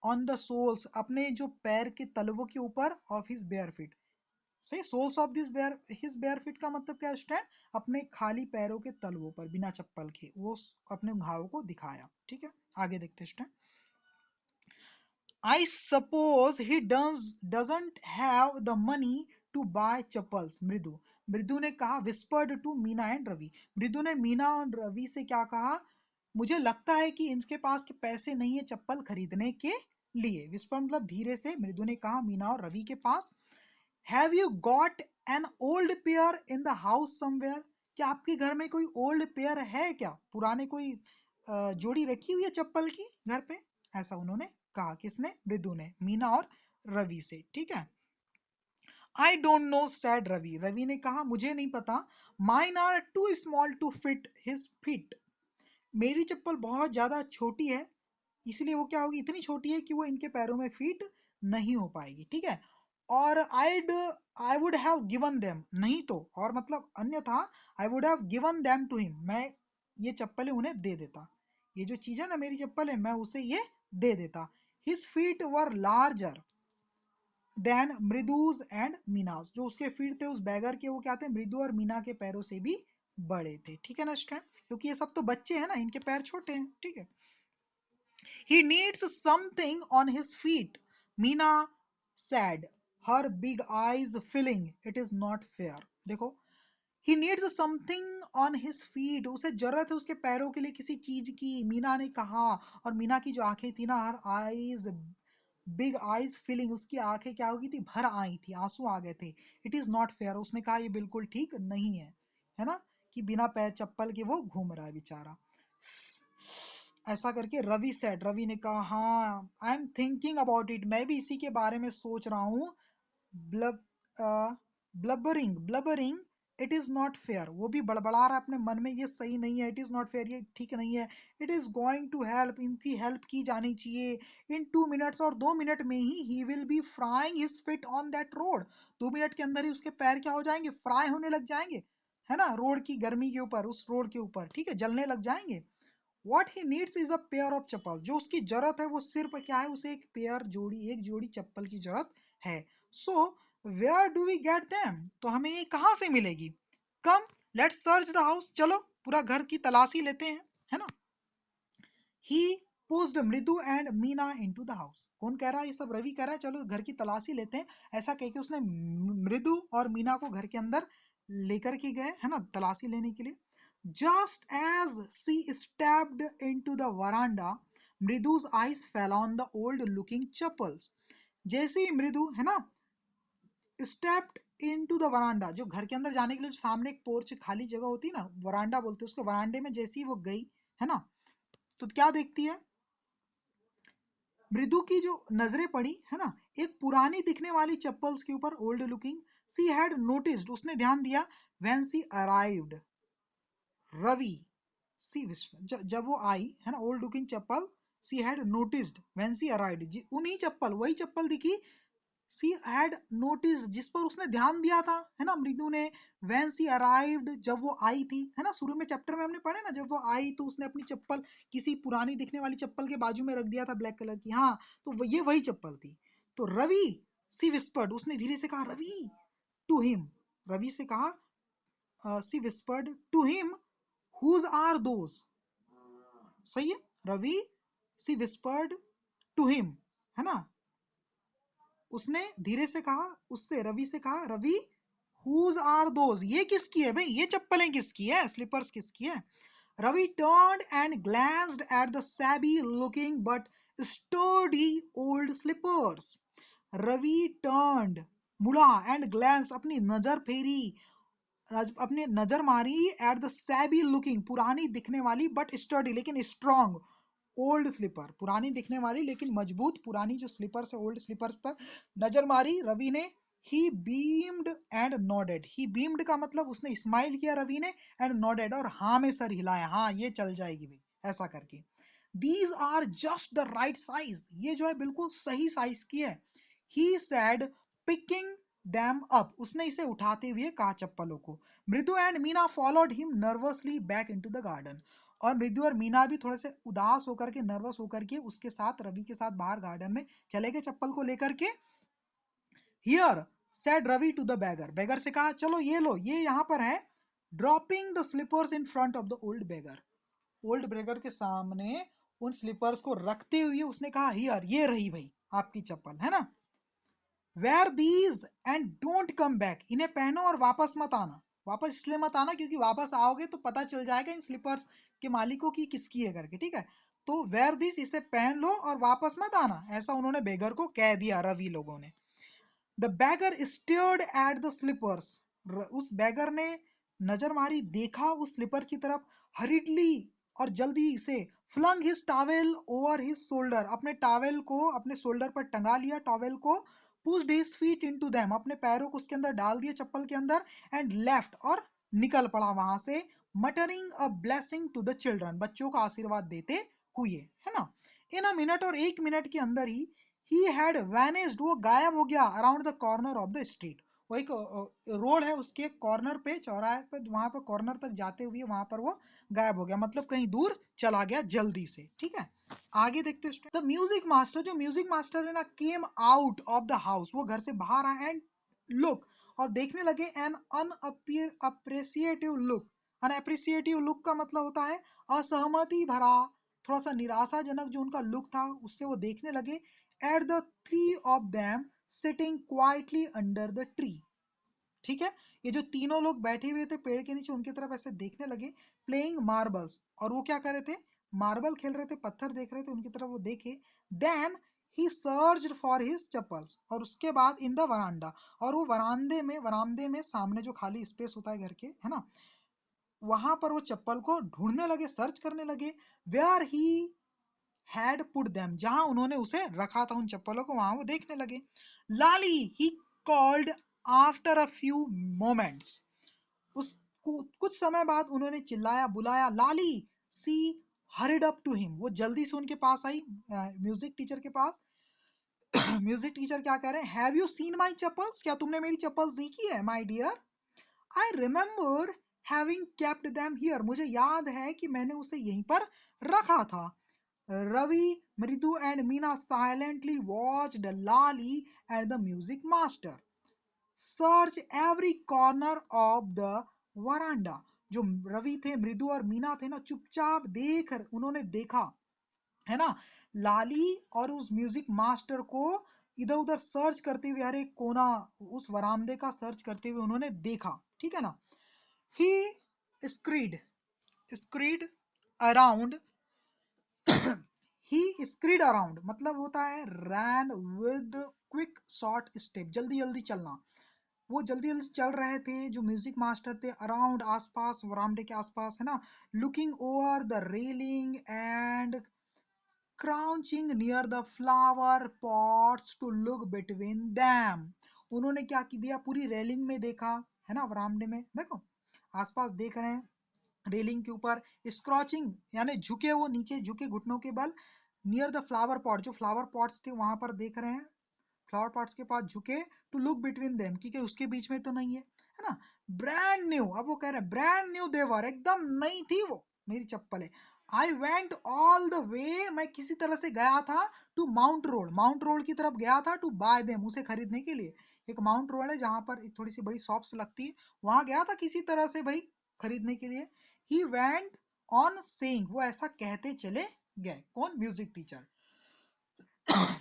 ऑन द सोल्स, अपने जो पैर के तलवों के ऊपर, ऑफ हिज बेयर फीट। सही, soles of this bare, his bare feet का मतलब क्या है, अपने खाली पैरों के तलवों पर, बिना चप्पल के वो अपने घावों को दिखाया, ठीक है। आगे देखते हैं। I suppose he doesn't have the money to buy chappals, मृदु, मृदु ने कहा, whispered to Meena and Ravi, Mridu ने मीना और रवि से क्या कहा, मुझे लगता है कि इनके पास के पैसे नहीं है चप्पल खरीदने के लिए। विस्पर मतलब धीरे से मृदु ने कहा मीना और रवि के पास। Have you got an old pair in the house somewhere, क्या आपके घर में कोई ओल्ड पेयर है क्या, पुराने कोई जोड़ी रखी हुई है चप्पल की घर पे, ऐसा उन्होंने कहा। किसने, मृदु ने मीना और रवि से, ठीक है। I don't know said Ravi, Ravi ने कहा मुझे नहीं पता। Mine are too small to fit his feet, मेरी चप्पल बहुत ज्यादा छोटी है, इसलिए वो क्या होगी, इतनी छोटी है कि वो इनके पैरों में फिट नहीं हो पाएगी, ठीक है। और I would have given them, नहीं तो, और मतलब अन्यथा, I would have given them to him, मैं ये चप्पलें उन्हें दे देता, ये जो चीज है ना मेरी चप्पल है, मैं उसे ये दे देता। His feet were larger than Mridu's and Meena's, जो उसके फीट थे उस बैगर के, वो क्या थे, मृदु और मीना के पैरों से भी बड़े थे, ठीक है ना स्टूडेंट, क्योंकि ये सब तो बच्चे हैं ना, इनके पैर छोटे हैं, ठीक है। He needs something on his feet, Meena said, her big eyes filling. It is not fair. देखो, he needs something on his feet. उसे जरूरत है उसके पैरों के लिए किसी चीज की, मीना ने कहा। और मीना की जो आंखें थी ना, her eyes, big eyes filling, उसकी आंखें क्या हो गई थी, भर आई थी, आंसू आ गए थे। इट इज नॉट फेयर, उसने कहा ये बिल्कुल ठीक नहीं है ना, कि बिना पैर चप्पल के वो घूम रहा है बेचारा। ऐसा करके रवि सेड, रवि ने कहा, हाँ I am thinking about it, मैं भी इसी के बारे में सोच रहा हूँ। Blub blubbering, blubbering, it is not fair, वो भी बड़बड़ा रहा है अपने मन में, ये सही नहीं है, इट इज नॉट फेयर, ये ठीक नहीं है। It is going to help, इनकी हेल्प की जानी चाहिए। इन 2 मिनट्स, और 2 मिनट में he will be frying his fit on that road, 2 minute के अंदर ही उसके पैर क्या हो जाएंगे, फ्राई होने लग जाएंगे, है ना, रोड की गर्मी के ऊपर, उस रोड के ऊपर, ठीक है, जलने लग जाएंगे। What he needs is a pair of chappal, जो उसकी जरूरत है वो सिर्फ क्या है, उसे एक पेयर, जोड़ी, एक जोड़ी चप्पल की जरूरत है। So where do we get them, तो हमें ये कहाँ से मिलेगी। Come let's search the house, चलो पूरा घर की तलाशी लेते हैं, है ना। He pushed Mridu and Meena into the house, कौन कह रहा है ये सब, रवि कह रहा है, चलो घर की तलाशी लेते हैं। ऐसा कह के उसने मृदु और मीना को घर के अंदर लेकर के गए, है ना, तलाशी लेने के लिए। Just as she stepped into the veranda, मृदु's eyes fell on the old looking chappals. जैसे ही मृदु, है ना, stepped into the veranda, जो घर के अंदर जाने के लिए जो सामने एक पोर्च खाली जगह होती है ना, वरांडा बोलते हैं उसको, वरांडे में जैसे ही वो गई, है ना, तो क्या देखती है, मृदु की जो नजरें पड़ी, है ना, एक पुरानी दिखने वाली चप्पल्स के ऊपर, old looking. She had noticed, उसने ध्यान दिया, व्हेन सी अराइव्ड, रवि, सी विश्व, जब वो आई, है ना, old looking chappal, she had noticed when she arrived, उन्हीं चप्पल, वही चप्पल दिखी सी हैड नोटिस, जिस पर उसने ध्यान दिया था, है ना, मृदु ने। व्हेन सी अराइव्ड, जब वो आई थी, है ना, शुरू में चैप्टर में हमने पढ़ा ना, जब वो आई तो उसने अपनी चप्पल किसी पुरानी दिखने वाली चप्पल के बाजू में रख दिया था, ब्लैक कलर की। हाँ, तो ये वही चप्पल थी। तो रवि, सी विस्पर्ड, उसने धीरे से कहा रवि, टू हिम, रवि से कहा, she whispered to him, whose are those. सही है, Ravi, she whispered to him, है ना, उसने धीरे से कहा, उससे, रवि से कहा, रवि, हुज आर दोज, ये किसकी है भाई, ये चप्पलें किसकी है, स्लीपर्स किसकी है। Ravi turned and glanced at the shabby looking but sturdy old slippers. Ravi turned, मुड़ा, and glanced, अपनी नजर फेरी, अपने नजर मारी, एट द सैबी लुकिंग, पुरानी दिखने वाली बट स्टडी, लेकिन स्ट्रॉन्ग, ओल्ड स्लीपर, पुरानी दिखने वाली लेकिन मजबूत पुरानी जो स्लीपर्स है, ओल्ड स्लीपर्स पर नजर मारी रवि ने। ही बीम्ड एंड नॉडेड, ही बीम्ड का मतलब उसने स्माइल किया रवि ने, एंड नॉडेड, और हाँ में सर हिलाया, हाँ ये चल जाएगी भाई, ऐसा करके। These are just the right size, ये जो है बिल्कुल सही साइज की है। He said, picking them up, उसने इसे उठाते हुए कहा चप्पलों को। मृदु and Meena followed him nervously back into the garden, और मृदु और मीना भी थोड़े से उदास होकर के, नर्वस होकर के उसके साथ, रवि के साथ बाहर गार्डन में चले गए चप्पल को लेकर के। Here said Ravi to the beggar, beggar से कहा चलो ये लो, ये यहाँ पर है। Dropping the slippers in front of the old beggar, old beggar के सामने उन स्लीपर्स को रखते हुए उसने कहा हियर, ये रही भाई आपकी चप्पल, है ना। Wear these and don't come back, इन्हें पहनो और वापस मत आना। वापस इसलिए मत आना क्योंकि वापस आओगे तो पता चल जाएगा इन स्लीपर्स के मालिकों की किसकी है करके, ठीक है। तो वेयर दिस, इसे पहन लो और वापस मत आना, ऐसा उन्होंने बेगर को कह दिया, रवि लोगों ने। The beggar stared at the slippers, उस बैगर ने नजर मारी, देखा उस स्लीपर की तरफ। हरिडली, और जल्दी से। Flung his towel over his shoulder, अपने टॉवेल को अपने शोल्डर पर टंगा लिया, टॉवेल को। Pushed his feet into them, अपने पैरों को उसके अंदर डाल दिया, चप्पल के अंदर। एंड लेफ्ट, और निकल पड़ा वहां से। Muttering a blessing to the children, बच्चों को आशीर्वाद देते हुए, है ना। इन अ मिनट, और एक मिनट के अंदर ही हैड वैनिस्ड, वो गायब हो गया, around the corner of the street, वो एक रोड है उसके कॉर्नर पे, चौराहे पे, वहां पे कॉर्नर तक जाते हुए वहां पर वो गायब हो गया, मतलब कहीं दूर चला गया जल्दी से, ठीक है। आगे देखते हैं। द म्यूजिक मास्टर, जो म्यूजिक मास्टर है ना, came out of the house, वो घर से बाहर आए, एंड लुक, और देखने लगे, एन अनअप्रिसिएटिव लुक, अनअप्रिसिएटिव लुक का मतलब होता है असहमति भरा, थोड़ा सा निराशाजनक जो उनका लुक था, उससे वो देखने लगे। At the three of them sitting quietly under the tree, ठीक है। ये जो तीनों लोग बैठे हुए थे पेड़ के नीचे, उनकी तरफ ऐसे देखने लगे। प्लेइंग मार्बल्स, और वो क्या कर रहे थे, मार्बल खेल रहे थे, पत्थर देख रहे थे, उनकी तरफ वो देखे। Then he searched for his chappals, और उसके बाद इन द वरांडा, और वो वरांदे में सामने जो खाली स्पेस होता है घर के, है ना, वहां पर वो चप्पल को ढूंढने लगे, सर्च करने लगे। Where he had put them, जहां उन्होंने उसे रखा था उन चप्पलों को, वहां वो देखने लगे। Lali, he called after a few moments, उस कुछ समय बाद उन्होंने चिल्लाया, बुलाया, Lali. She hurried up to him, वो जल्दी से उनके पास आई, म्यूजिक टीचर के पास। म्यूजिक टीचर क्या कह रहे हैं, have you seen my chappals, क्या तुमने मेरी चप्पल्स देखी है my dear. I remember having kept them here, मुझे याद है कि मैंने उसे यहीं पर रखा था। Ravi, Mridu and Meena silently watched Lali and the music master search every corner of the वरांडा, जो रवि थे, मृदु और मीना थे ना, चुपचाप उन्होंने देखा, है ना, लाली और उस म्यूजिक मास्टर को इधर उधर सर्च करते हुए, हर एक कोना उस वरामदे का सर्च करते हुए उन्होंने देखा, ठीक है ना। ही स्क्रीड, स्क्रीड अराउंड, ही स्क्रीड अराउंड मतलब होता है ran with quick short step, जल्दी जल्दी चलना। वो जल्दी जल्दी चल रहे थे जो म्यूजिक मास्टर थे, अराउंड, आसपास, वरामडे के आसपास, है ना। Looking over the railing and crouching near the flower pots to look between them, उन्होंने क्या किया, पूरी रेलिंग में देखा, है ना, वरामडे में देखो आसपास देख रहे हैं, रेलिंग के ऊपर। स्क्रॉचिंग यानी झुके, वो नीचे झुके घुटनों के बल। नियर द फ्लावर पॉट, जो फ्लावर पॉट्स थे वहां पर देख रहे हैं, फ्लावर पॉट्स के पास झुके टू लुक बिटवीन देम, कि उसके बीच में तो नहीं है ना। ब्रांड न्यू, अब वो कह रहे हैं ब्रांड न्यू देवर, एकदम नई थी वो मेरी चप्पलें। I went all the way, मैं किसी तरह से गया था टू माउंट रोड, माउंट रोड की तरफ गया था टू बाय देम, उसे खरीदने के लिए। एक माउंट रोड है जहां पर थोड़ी सी बड़ी शॉप्स लगती है, वहां गया था किसी तरह से भाई खरीदने के लिए। ही वेंट ऑन सेइंग, वो ऐसा कहते चले गए, कौन, म्यूजिक टीचर।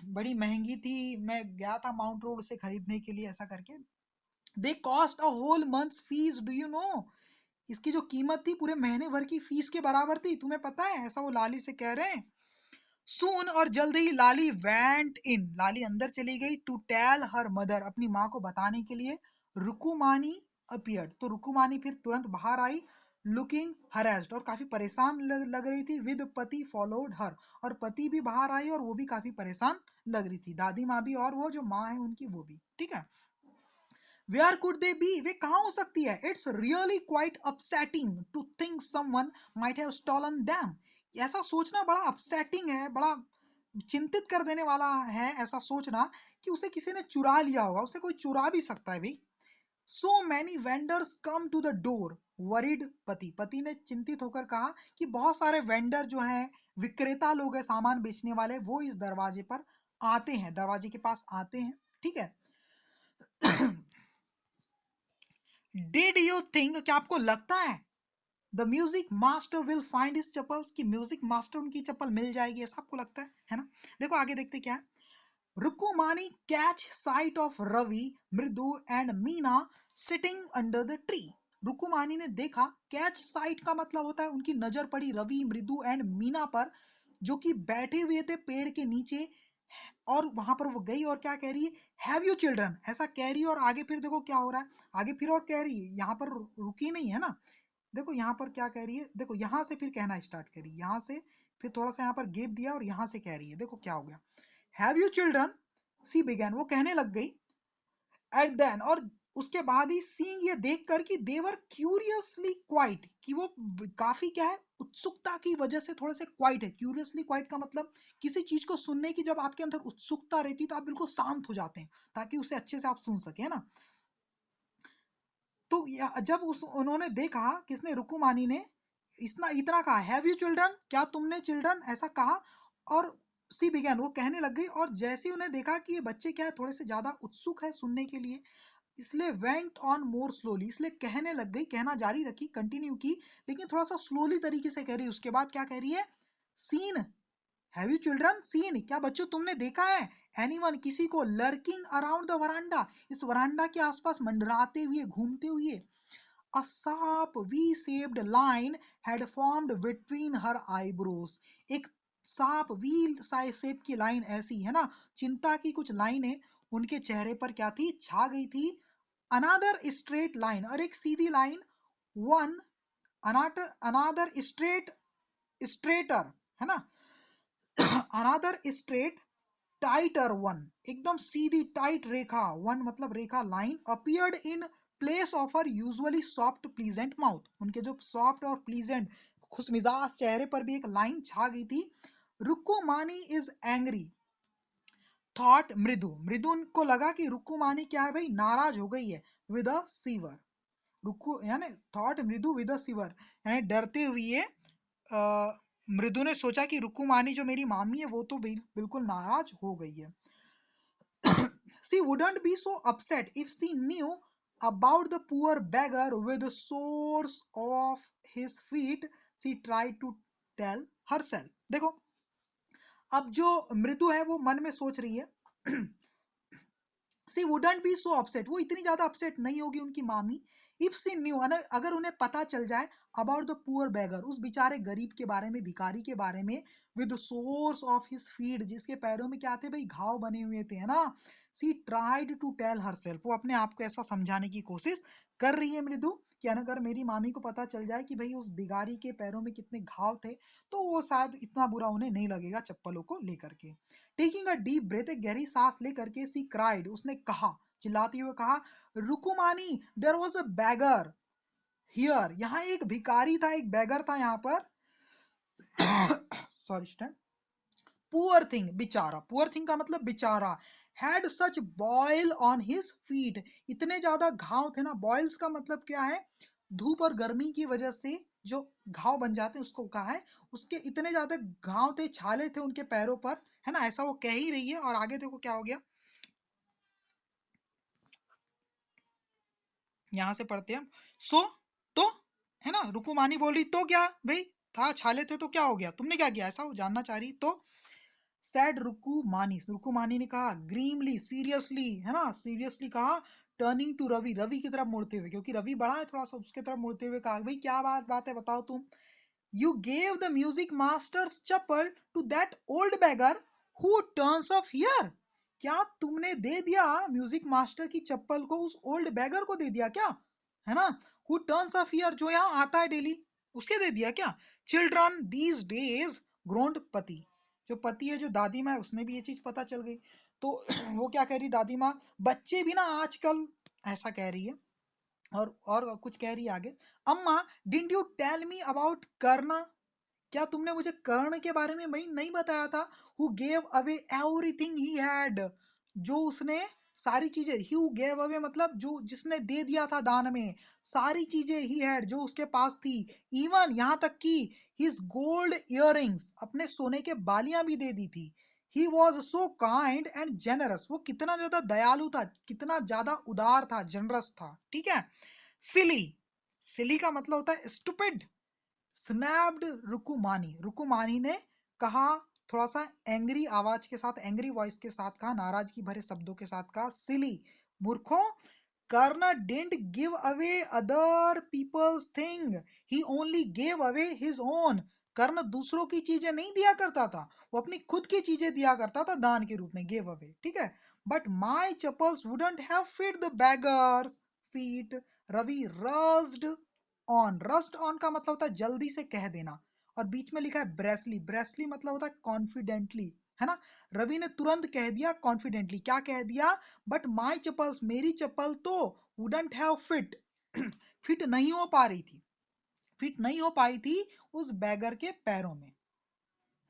बड़ी महंगी थी, मैं गया था माउंट रोड से खरीदने के लिए, ऐसा करके। They cost a whole month's fees, do you know, इसकी जो कीमत थी पूरे महीने भर की फीस के बराबर थी, तुम्हें पता है, ऐसा वो लाली से कह रहे हैं। सून, और जल्द ही लाली वेंट इन, लाली अंदर चली गई टू टेल हर मदर, अपनी माँ को बताने के लिए। रुकुमानी अपीयर्ड, तो रुकुमानी फिर तुरंत बाहर आई, लुकिंग हरेस्ड, और काफी परेशान लग रही थी। विद पति फॉलोड हर, और पति भी बाहर आई और वो भी काफी परेशान लग रही थी, दादी माँ भी और वो जो माँ है उनकी वो भी, ठीक है। वेयर कुड दे बी, वे कहाँ हो सकती है। It's really quite upsetting to think someone might have stolen them, ऐसा सोचना बड़ा अपसेटिंग है, बड़ा चिंतित कर देने वाला है ऐसा सोचना कि उसे किसी ने चुरा लिया होगा, उसे कोई चुरा भी सकता है भाई। So many vendors come to the door, worried पति, पति ने चिंतित होकर कहा कि बहुत सारे वेंडर जो हैं, विक्रेता लोग हैं सामान बेचने वाले, वो इस दरवाजे पर आते हैं, दरवाजे के पास आते हैं, ठीक है। डिड यू थिंक, क्या आपको लगता है the music master will find his chappals, की म्यूजिक मास्टर उनकी चप्पल मिल जाएगी, ऐसा आपको लगता है ना। देखो आगे देखते क्या है। Rukumani catch sight of Ravi, Mridu and Meena sitting under the tree, Rukumani ने देखा, कैच साइट का मतलब होता है उनकी नजर पड़ी रवि, मृदु एंड मीना पर, जो कि बैठे हुए थे पेड़ के नीचे, और वहां पर वो गई और क्या कह रही है, हैव यू चिल्ड्रन, ऐसा कह रही है। और आगे फिर देखो क्या हो रहा है, आगे फिर और कह रही है, यहाँ पर रुकी नहीं है ना, देखो यहाँ पर क्या कह रही है, देखो यहाँ से फिर कहना स्टार्ट करी, यहाँ से फिर थोड़ा सा यहाँ पर गेप दिया और यहाँ से कह रही है, देखो क्या हो गया। Have you children, she began, वो कहने लग गई। एट देन, और उसके बाद ही सीइंग, ये देखकर कि देवर क्यूरियसली क्वाइट, कि वो काफी क्या है, उत्सुकता की वजह से थोड़े से क्वाइट है। क्यूरियसली क्वाइट का मतलब किसी चीज को सुनने की जब आपके अंदर उत्सुकता रहती है तो आप बिल्कुल शांत हो जाते हैं ताकि उसे अच्छे से आप सुन सके, है ना। तो जब उन्होंने देखा, किसने, रुकुमानी ने, इतना इतना कहा, हैव यू चिल्ड्रन, क्या तुमने चिल्ड्रन, ऐसा कहा। और सी बिगैन, वो कहने लग गई, और जैसे ही उन्हें देखा कि ये बच्चे क्या है, थोड़े से ज्यादा उत्सुक है सुनने के लिए, इसलिए वेंट ऑन मोर स्लोली, इसलिए कहने लग गई, कहना जारी रखी, कंटिन्यू की, लेकिन थोड़ा सा स्लोली तरीके से कह रही है। उसके बाद क्या कह रही है, seen, have you children seen, क्या बच्चों तुमने देखा है, एनीवन, किसी को, लर्किंग अराउंड द वरांडा, इस वरांडा के आसपास मंडराते हुए, घूमते हुए। A sharp V-shaped line had formed between her eyebrows. एक साफ वी शेप की लाइन, ऐसी है ना, चिंता की कुछ लाइनें उनके चेहरे पर क्या थी, छा गई थी। Another straight line, और एक सीधी लाइन। One another straighter, है ना। Another straight tighter one, एकदम सीधी टाइट रेखा, वन मतलब रेखा, line, appeared in place of her usually soft pleasant mouth, उनके जो सॉफ्ट और प्लीजेंट खुशमिजाज चेहरे पर भी एक लाइन छा गई थी। रुकुमानी इज एंग्री, थॉट मृदु, मृदु को लगा कि रुकुमानी क्या है भाई, नाराज हो गई है। विद अ सीवर, रुकु यानी थॉट मृदु विद अ सीवर, यानी डरते हुए मृदु ने सोचा कि रुकुमानी जो मेरी मामी है वो तो बिल्कुल नाराज हो गई है। She wouldn't be so upset if she knew about the poor beggar with the soles of his feet, she tried to tell herself. देखो अब जो मृदु है वो मन में सोच रही है, सी वुडंट बी सो अपसेट, वो इतनी ज्यादा अपसेट नहीं होगी उनकी मामी, इफ सी न्यू, अगर उन्हें पता चल जाए, अबाउट द पुअर बेगर, उस बेचारे गरीब के बारे में, भिखारी के बारे में, with source of his feet, जिसके पैरों में क्या थे भाई, घाव बने हुए थे, है ना। सी ट्राइड टू टेल हरसेल्फ, वो अपने आप को ऐसा समझाने की कोशिश कर रही है मृदु कि अगर मेरी मामी को पता चल जाए कि भाई उस भिखारी के पैरों में कितने घाव थे तो वो शायद इतना बुरा उन्हें नहीं लगेगा चप्पलों को लेकर के। टेकिंग अ डीप ब्रेथ, एक गहरी सांस लेकर के सी क्राइड, उसने कहा, चिल्लाते हुए कहा, Rukumani there was a beggar here, यहाँ एक भिखारी था, एक बैगर था यहाँ पर। सॉरी स्टैंड, पुअर थिंग, बेचारा, पुअर थिंग का मतलब बेचारा, had such boil on his feet, इतने ज्यादा घाव थे ना, boils का मतलब क्या है, धूप और गर्मी की वजह से जो घाव बन जाते हैं उसको कहा है, उसके इतने ज्यादा घाव थे, छाले थे उनके पैरों पर, है ना, ऐसा वो कह ही रही है। और आगे देखो क्या हो गया, यहां से पढ़ते हैं। सो तो, है ना, रुकुमानी बोल रही तो क्या भाई, था छाले थे तो क्या हो गया, तुमने क्या किया, ऐसा वो जानना चाह रही। तो सैड रुकुमानी, रुकुमानी ने कहा ग्रीमली, सीरियसली, है ना, सीरियसली कहा, टर्निंग टू रवि, रवि की तरफ मुड़ते हुए, क्योंकि रवि बड़ा है थोड़ा सा, उसके तरफ मुड़ते हुए कहा भाई क्या बात है बताओ तुम। You gave the music master's chappal to that old beggar who turns up here. क्या तुमने दे दिया म्यूजिक मास्टर की चप्पल को उस ओल्ड बैगर को दे दिया क्या, है ना, who turns up here, जो यहाँ आता है डेली, उसके दे दिया क्या। चिल्ड्रन दीज डेज, ग्रोन्ड पति, जो पति है जो दादी माँ है उसने भी ये चीज पता चल गई। तो वो क्या कह रही दादी माँ, बच्चे भी ना आजकल ऐसा कह रही है। और कुछ कह रही है आगे, Amma didn't you tell me about Karna, क्या तुमने मुझे कर्ण के बारे में नहीं बताया था, who gave away everything he had, जो उसने सारी चीजें, ही गेव अवे मतलब जो जिसने दे दिया था दान में, सारी चीजें ही हैड जो उसके पास थी, इवन यहाँ तक कि हिज गोल्ड इयररिंग्स, अपने सोने के बालियां भी दे दी थी। He was so kind and generous, वो कितना ज्यादा दयालु था, कितना ज्यादा उदार था, जनरस था, ठीक है। सिली, सिली का मतलब होता है स्टूपिड। स्नैप्ड रुकुमानी, रुकुमानी ने कहा, थोड़ा सा एंग्री आवाज के साथ, एंग्री वॉइस के साथ कहा, नाराजगी भरे शब्दों के साथ कहा, सिली, मूर्खों, Karna didn't give away other people's thing, he only gave away his own, Karna दूसरों की चीजें नहीं दिया करता था, वो अपनी खुद की चीजें दिया करता था दान के रूप में, गिव अवे, ठीक है। But my chappals wouldn't have fit the beggar's feet, Ravi rushed on, rushed on का मतलब होता है जल्दी से कह देना, और बीच में लिखा है ब्रेसली, ब्रेसली मतलब होता है कॉन्फिडेंटली, है ना, रवि ने तुरंत कह दिया कॉन्फिडेंटली, क्या कह दिया, बट माई चप्पल्स, मेरी चप्पल तो वुडंट हैव फिट, फिट नहीं हो पा रही थी, फिट नहीं हो पाई थी उस बैगर के पैरों में,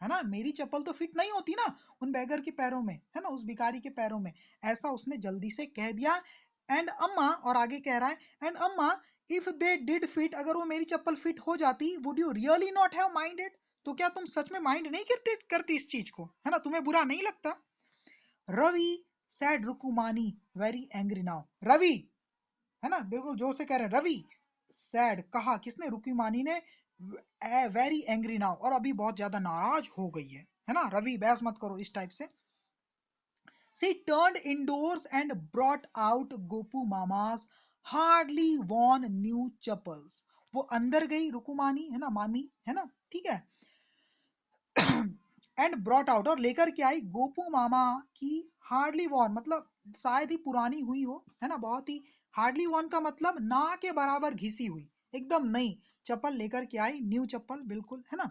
है ना, मेरी चप्पल तो फिट नहीं होती ना उन बैगर के पैरों में, है ना, उस भिखारी के पैरों में, ऐसा उसने जल्दी से कह दिया। एंड अम्मा, और आगे कह रहा है एंड अम्मा, इफ दे डिड फिट, अगर वो मेरी चप्पल फिट हो जाती, would you really not have minded, तो क्या तुम सच में माइंड नहीं करती इस चीज को, है ना, तुम्हें बुरा नहीं लगता। Ravi said Rukumani very angry now, Ravi, है ना, बिल्कुल जोर से कह रहे हैं रवि, सैड कहा किसने, रुकुमानी ने, वेरी एंग्री नाउ, और अभी बहुत ज्यादा नाराज हो गई है ना, रवि बहस मत करो, इस टाइप से। She turned indoors and brought out Gopu Mama's hardly worn new chappals. वो अंदर गई रुकुमानी, है ना, मामी, है ना, ठीक है, एंड ब्रॉट आउट, और लेकर के आई गोपू मामा की हार्डली वॉर्न, मतलब शायद ही पुरानी हुई हो, है ना, बहुत ही, हार्डली वॉर्न का मतलब ना के बराबर घिसी हुई, एकदम नई चप्पल लेकर के आई, न्यू चप्पल बिल्कुल, है ना।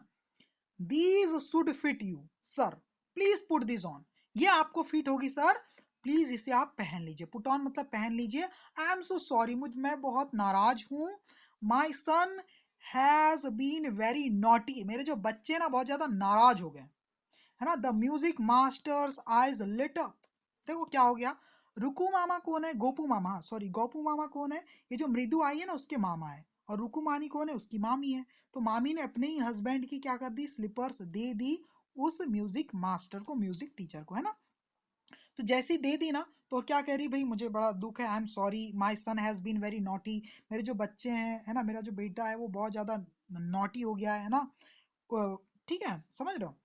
These should fit you sir, please put this on, ये आपको फिट होगी सर, प्लीज इसे आप पहन लीजिए, पुट ऑन मतलब पहन लीजिए। आई एम सो सॉरी, मैं बहुत नाराज हूँ, माई son has been very naughty, मेरे जो बच्चे ना बहुत ज्यादा नाराज हो गए, है ना। The music master's eyes lit up, देखो क्या हो गया, रुकू मामा कौन है, गोपू मामा, सॉरी गोपू मामा कौन है, ये जो मृदु आई है ना उसके मामा है, और रुकुमानी कौन है, उसकी मामी है। तो मामी ने अपने ही हस्बैंड की क्या कर दी, स्लीपर्स दे दी उस म्यूजिक मास्टर को, म्यूजिक टीचर को, है ना। तो जैसी दे दी ना, तो क्या कह रही, भाई मुझे बड़ा दुख है, I am sorry, my son has been very naughty, मेरे जो बच्चे हैं, है ना, मेरा जो बेटा है वो बहुत ज्यादा नॉटी हो गया है ना, ठीक है, समझ रहे हो।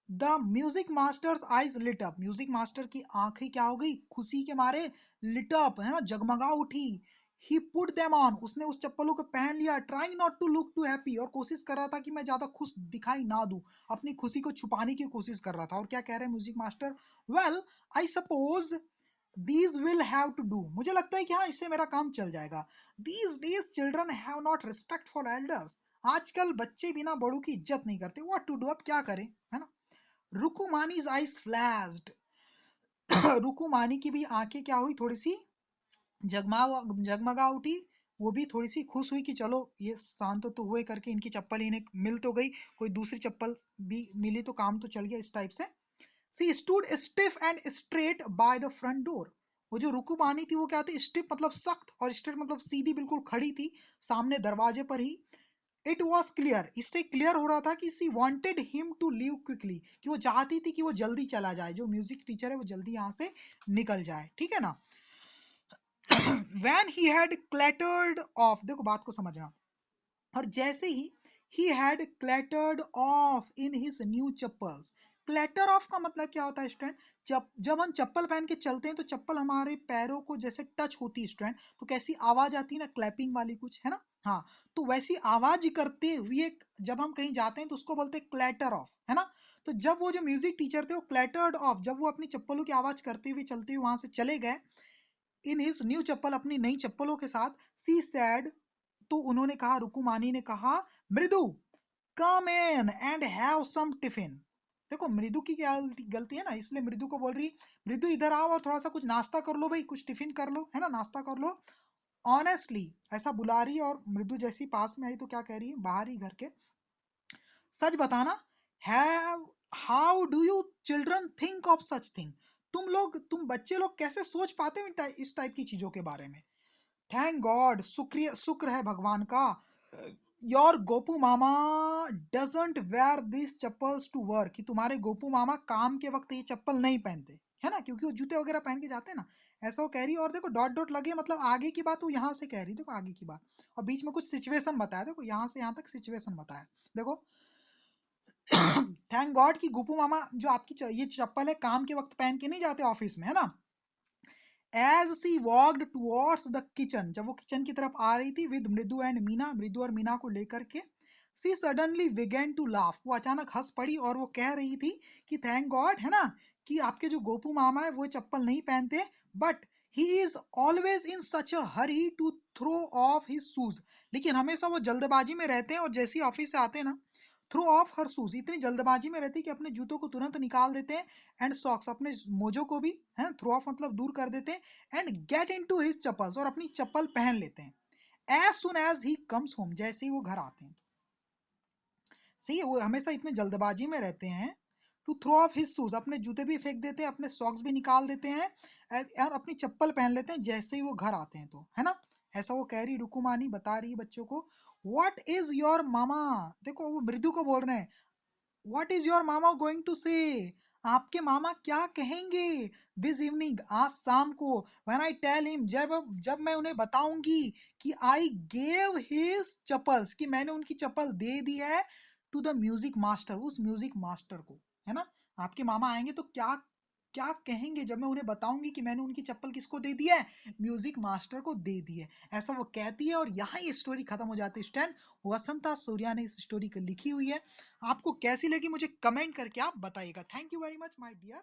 The music master's eyes lit up, music master की आंखें क्या हो गई, खुशी के मारे लिट अप, है ना, जगमगा उठी। ही पुट देम ऑन, उसने उस चप्पलों को पहन लिया, trying not to look too happy, और कोशिश कर रहा था कि मैं ज्यादा खुश दिखाई ना दूं, अपनी खुशी को छुपाने की कोशिश कर रहा था। और क्या कह रहे हैं music master, well I suppose these will have to do, मुझे लगता है कि हाँ इससे मेरा काम चल जाएगा। These days children have not respect for elders, आजकल बच्चे बिना बड़ों की इज्जत नहीं करते, व्हाट टू डू, अब क्या करें, है ना। रुकुमानीज आईज फ्लैश्ड, रुकुमानी की भी आंखें क्या हुई, थोड़ी सी जगमा जगमगा उठी, वो भी थोड़ी सी खुश हुई कि चलो ये शांत तो हुए करके, इनकी चप्पल इन्हें मिल तो गई, कोई दूसरी चप्पल भी मिली तो काम तो चल गया, इस टाइप से। सी stood stiff and straight by the front door. वो जो रुकुमानी थी वो क्या थी, स्टिफ मतलब सख्त और स्ट्रेट मतलब सीधी बिल्कुल खड़ी थी सामने दरवाजे पर ही। इट वॉज क्लियर, इससे क्लियर हो रहा था कि she wanted him to leave quickly, कि वो चाहती थी कि वो जल्दी चला जाए, जो म्यूजिक टीचर है वो जल्दी यहाँ से निकल जाए, ठीक है ना। When he had clattered off, देखो बात को समझना, और जैसे ही he had clattered off in his new chappals, clatter of का मतलब क्या होता है स्टूडेंट, जब हम चप्पल पहन के चलते हैं तो चप्पल हमारे पैरों को जैसे टच होती है स्टूडेंट, तो कैसी आवाज आती है ना, क्लैपिंग वाली कुछ है ना। हाँ, तो वैसी आवाज करते हुए जब हम कहीं जाते हैं तो उसको बोलते हैं क्लैटर ऑफ, है ना। तो जब वो जो म्यूजिक टीचर थे वो क्लैटर्ड ऑफ, जब वो अपनी चप्पलों की आवाज करते हुए चलते हुए वहां से चले गए, इन हिज न्यू चप्पल, अपनी नई चप्पलों के साथ, सी सैड, तो उन्होंने कहा, रुकुमानी ने कहा, Mridu come in and have some tiffin. देखो मृदु की क्या गलती है ना, इसलिए मृदु को बोल रही, मृदु इधर आओ और थोड़ा सा कुछ नाश्ता कर लो भाई, कुछ टिफिन कर लो, है ना, नाश्ता कर लो। ऑनेस्टली ऐसा बुला रही है, और मृदु जैसी पास में आई तो क्या कह रही है, बाहर ही घर के, सच बताना, have how do you children think of such thing, तुम बच्चे लोग कैसे सोच पाते हो इस टाइप की चीजों के बारे में। थैंक गॉड, शुक्र है भगवान का, your Gopu mama doesn't wear this chappals to work, कि तुम्हारे गोपू मामा काम के वक्त ये चप्पल नहीं पहनते, है ना, क्योंकि वो जूते वगैरह पहन के जाते हैं ना, ऐसा वो कह रही है। और देखो डॉट डॉट लगे, मतलब आगे की बात वो यहाँ से कह रही, देखो आगे की बात, और बीच में कुछ सिचुएशन बताया, देखो यहाँ से यहाँ तक सिचुएशन बताया, देखो। थैंक गॉड कि गोपू मामा जो आपकी ये चप्पल है काम के वक्त पहन के नहीं जाते ऑफिस में, है ना। As she walked towards the kitchen, जब वो किचन की तरफ आ रही थी विद मृदु एंड मीना, मृदु और मीना को लेकर के, see suddenly begin to laugh, वो अचानक हंस पड़ी और वो कह रही थी कि थैंक गॉड, है ना, कि आपके जो गोपू मामा है वो चप्पल नहीं पहनते, but he is always in such a hurry to throw off his shoes, लेकिन हमेशा वो जल्दबाजी में रहते हैं, और जैसे ही ऑफिस से आते हैं ना, थ्रो ऑफ हर शूज, इतनी जल्दबाजी में रहती है कि अपने जूतों को तुरंत निकाल देते हैं, एंड सॉक्स, अपने मोजों को भी, है, थ्रो ऑफ मतलब दूर कर देते हैं, and get into his chappals, और अपनी चप्पल पहन लेते हैं, as soon as he comes home, जैसे ही वो घर आते हैं। सही है, वो हमेशा इतने जल्दबाजी में रहते हैं, to throw off his shoes, अपने जूते भी फेंक देते हैं, अपने सॉक्स भी निकाल देते हैं, और अपनी चप्पल पहन लेते हैं जैसे ही वो घर आते हैं, तो है ना, ऐसा वो कह रही, रुकुमानी बता रही है बच्चों को। व्हाट इज योर मामा, देखो वो मृदु को बोल रहे हैं, what is your mama going to say, आपके मामा क्या कहेंगे, दिस इवनिंग, आज शाम को, व्हेन आई टेल हिम, जब जब मैं उन्हें बताऊंगी कि आई गेव हिज चप्पल्स, कि मैंने उनकी चप्पल दे दी है, टू द म्यूजिक मास्टर, उस म्यूजिक मास्टर को, है ना। आपके मामा आएंगे तो क्या क्या कहेंगे जब मैं उन्हें बताऊंगी कि मैंने उनकी चप्पल किसको दे दी है, म्यूजिक मास्टर को दे दी है, ऐसा वो कहती है, और यहाँ ही स्टोरी खत्म हो जाती है स्टैंड। वसंता सूर्या ने इस स्टोरी को लिखी हुई है। आपको कैसी लगी मुझे कमेंट करके आप बताइएगा। Thank you very much my dear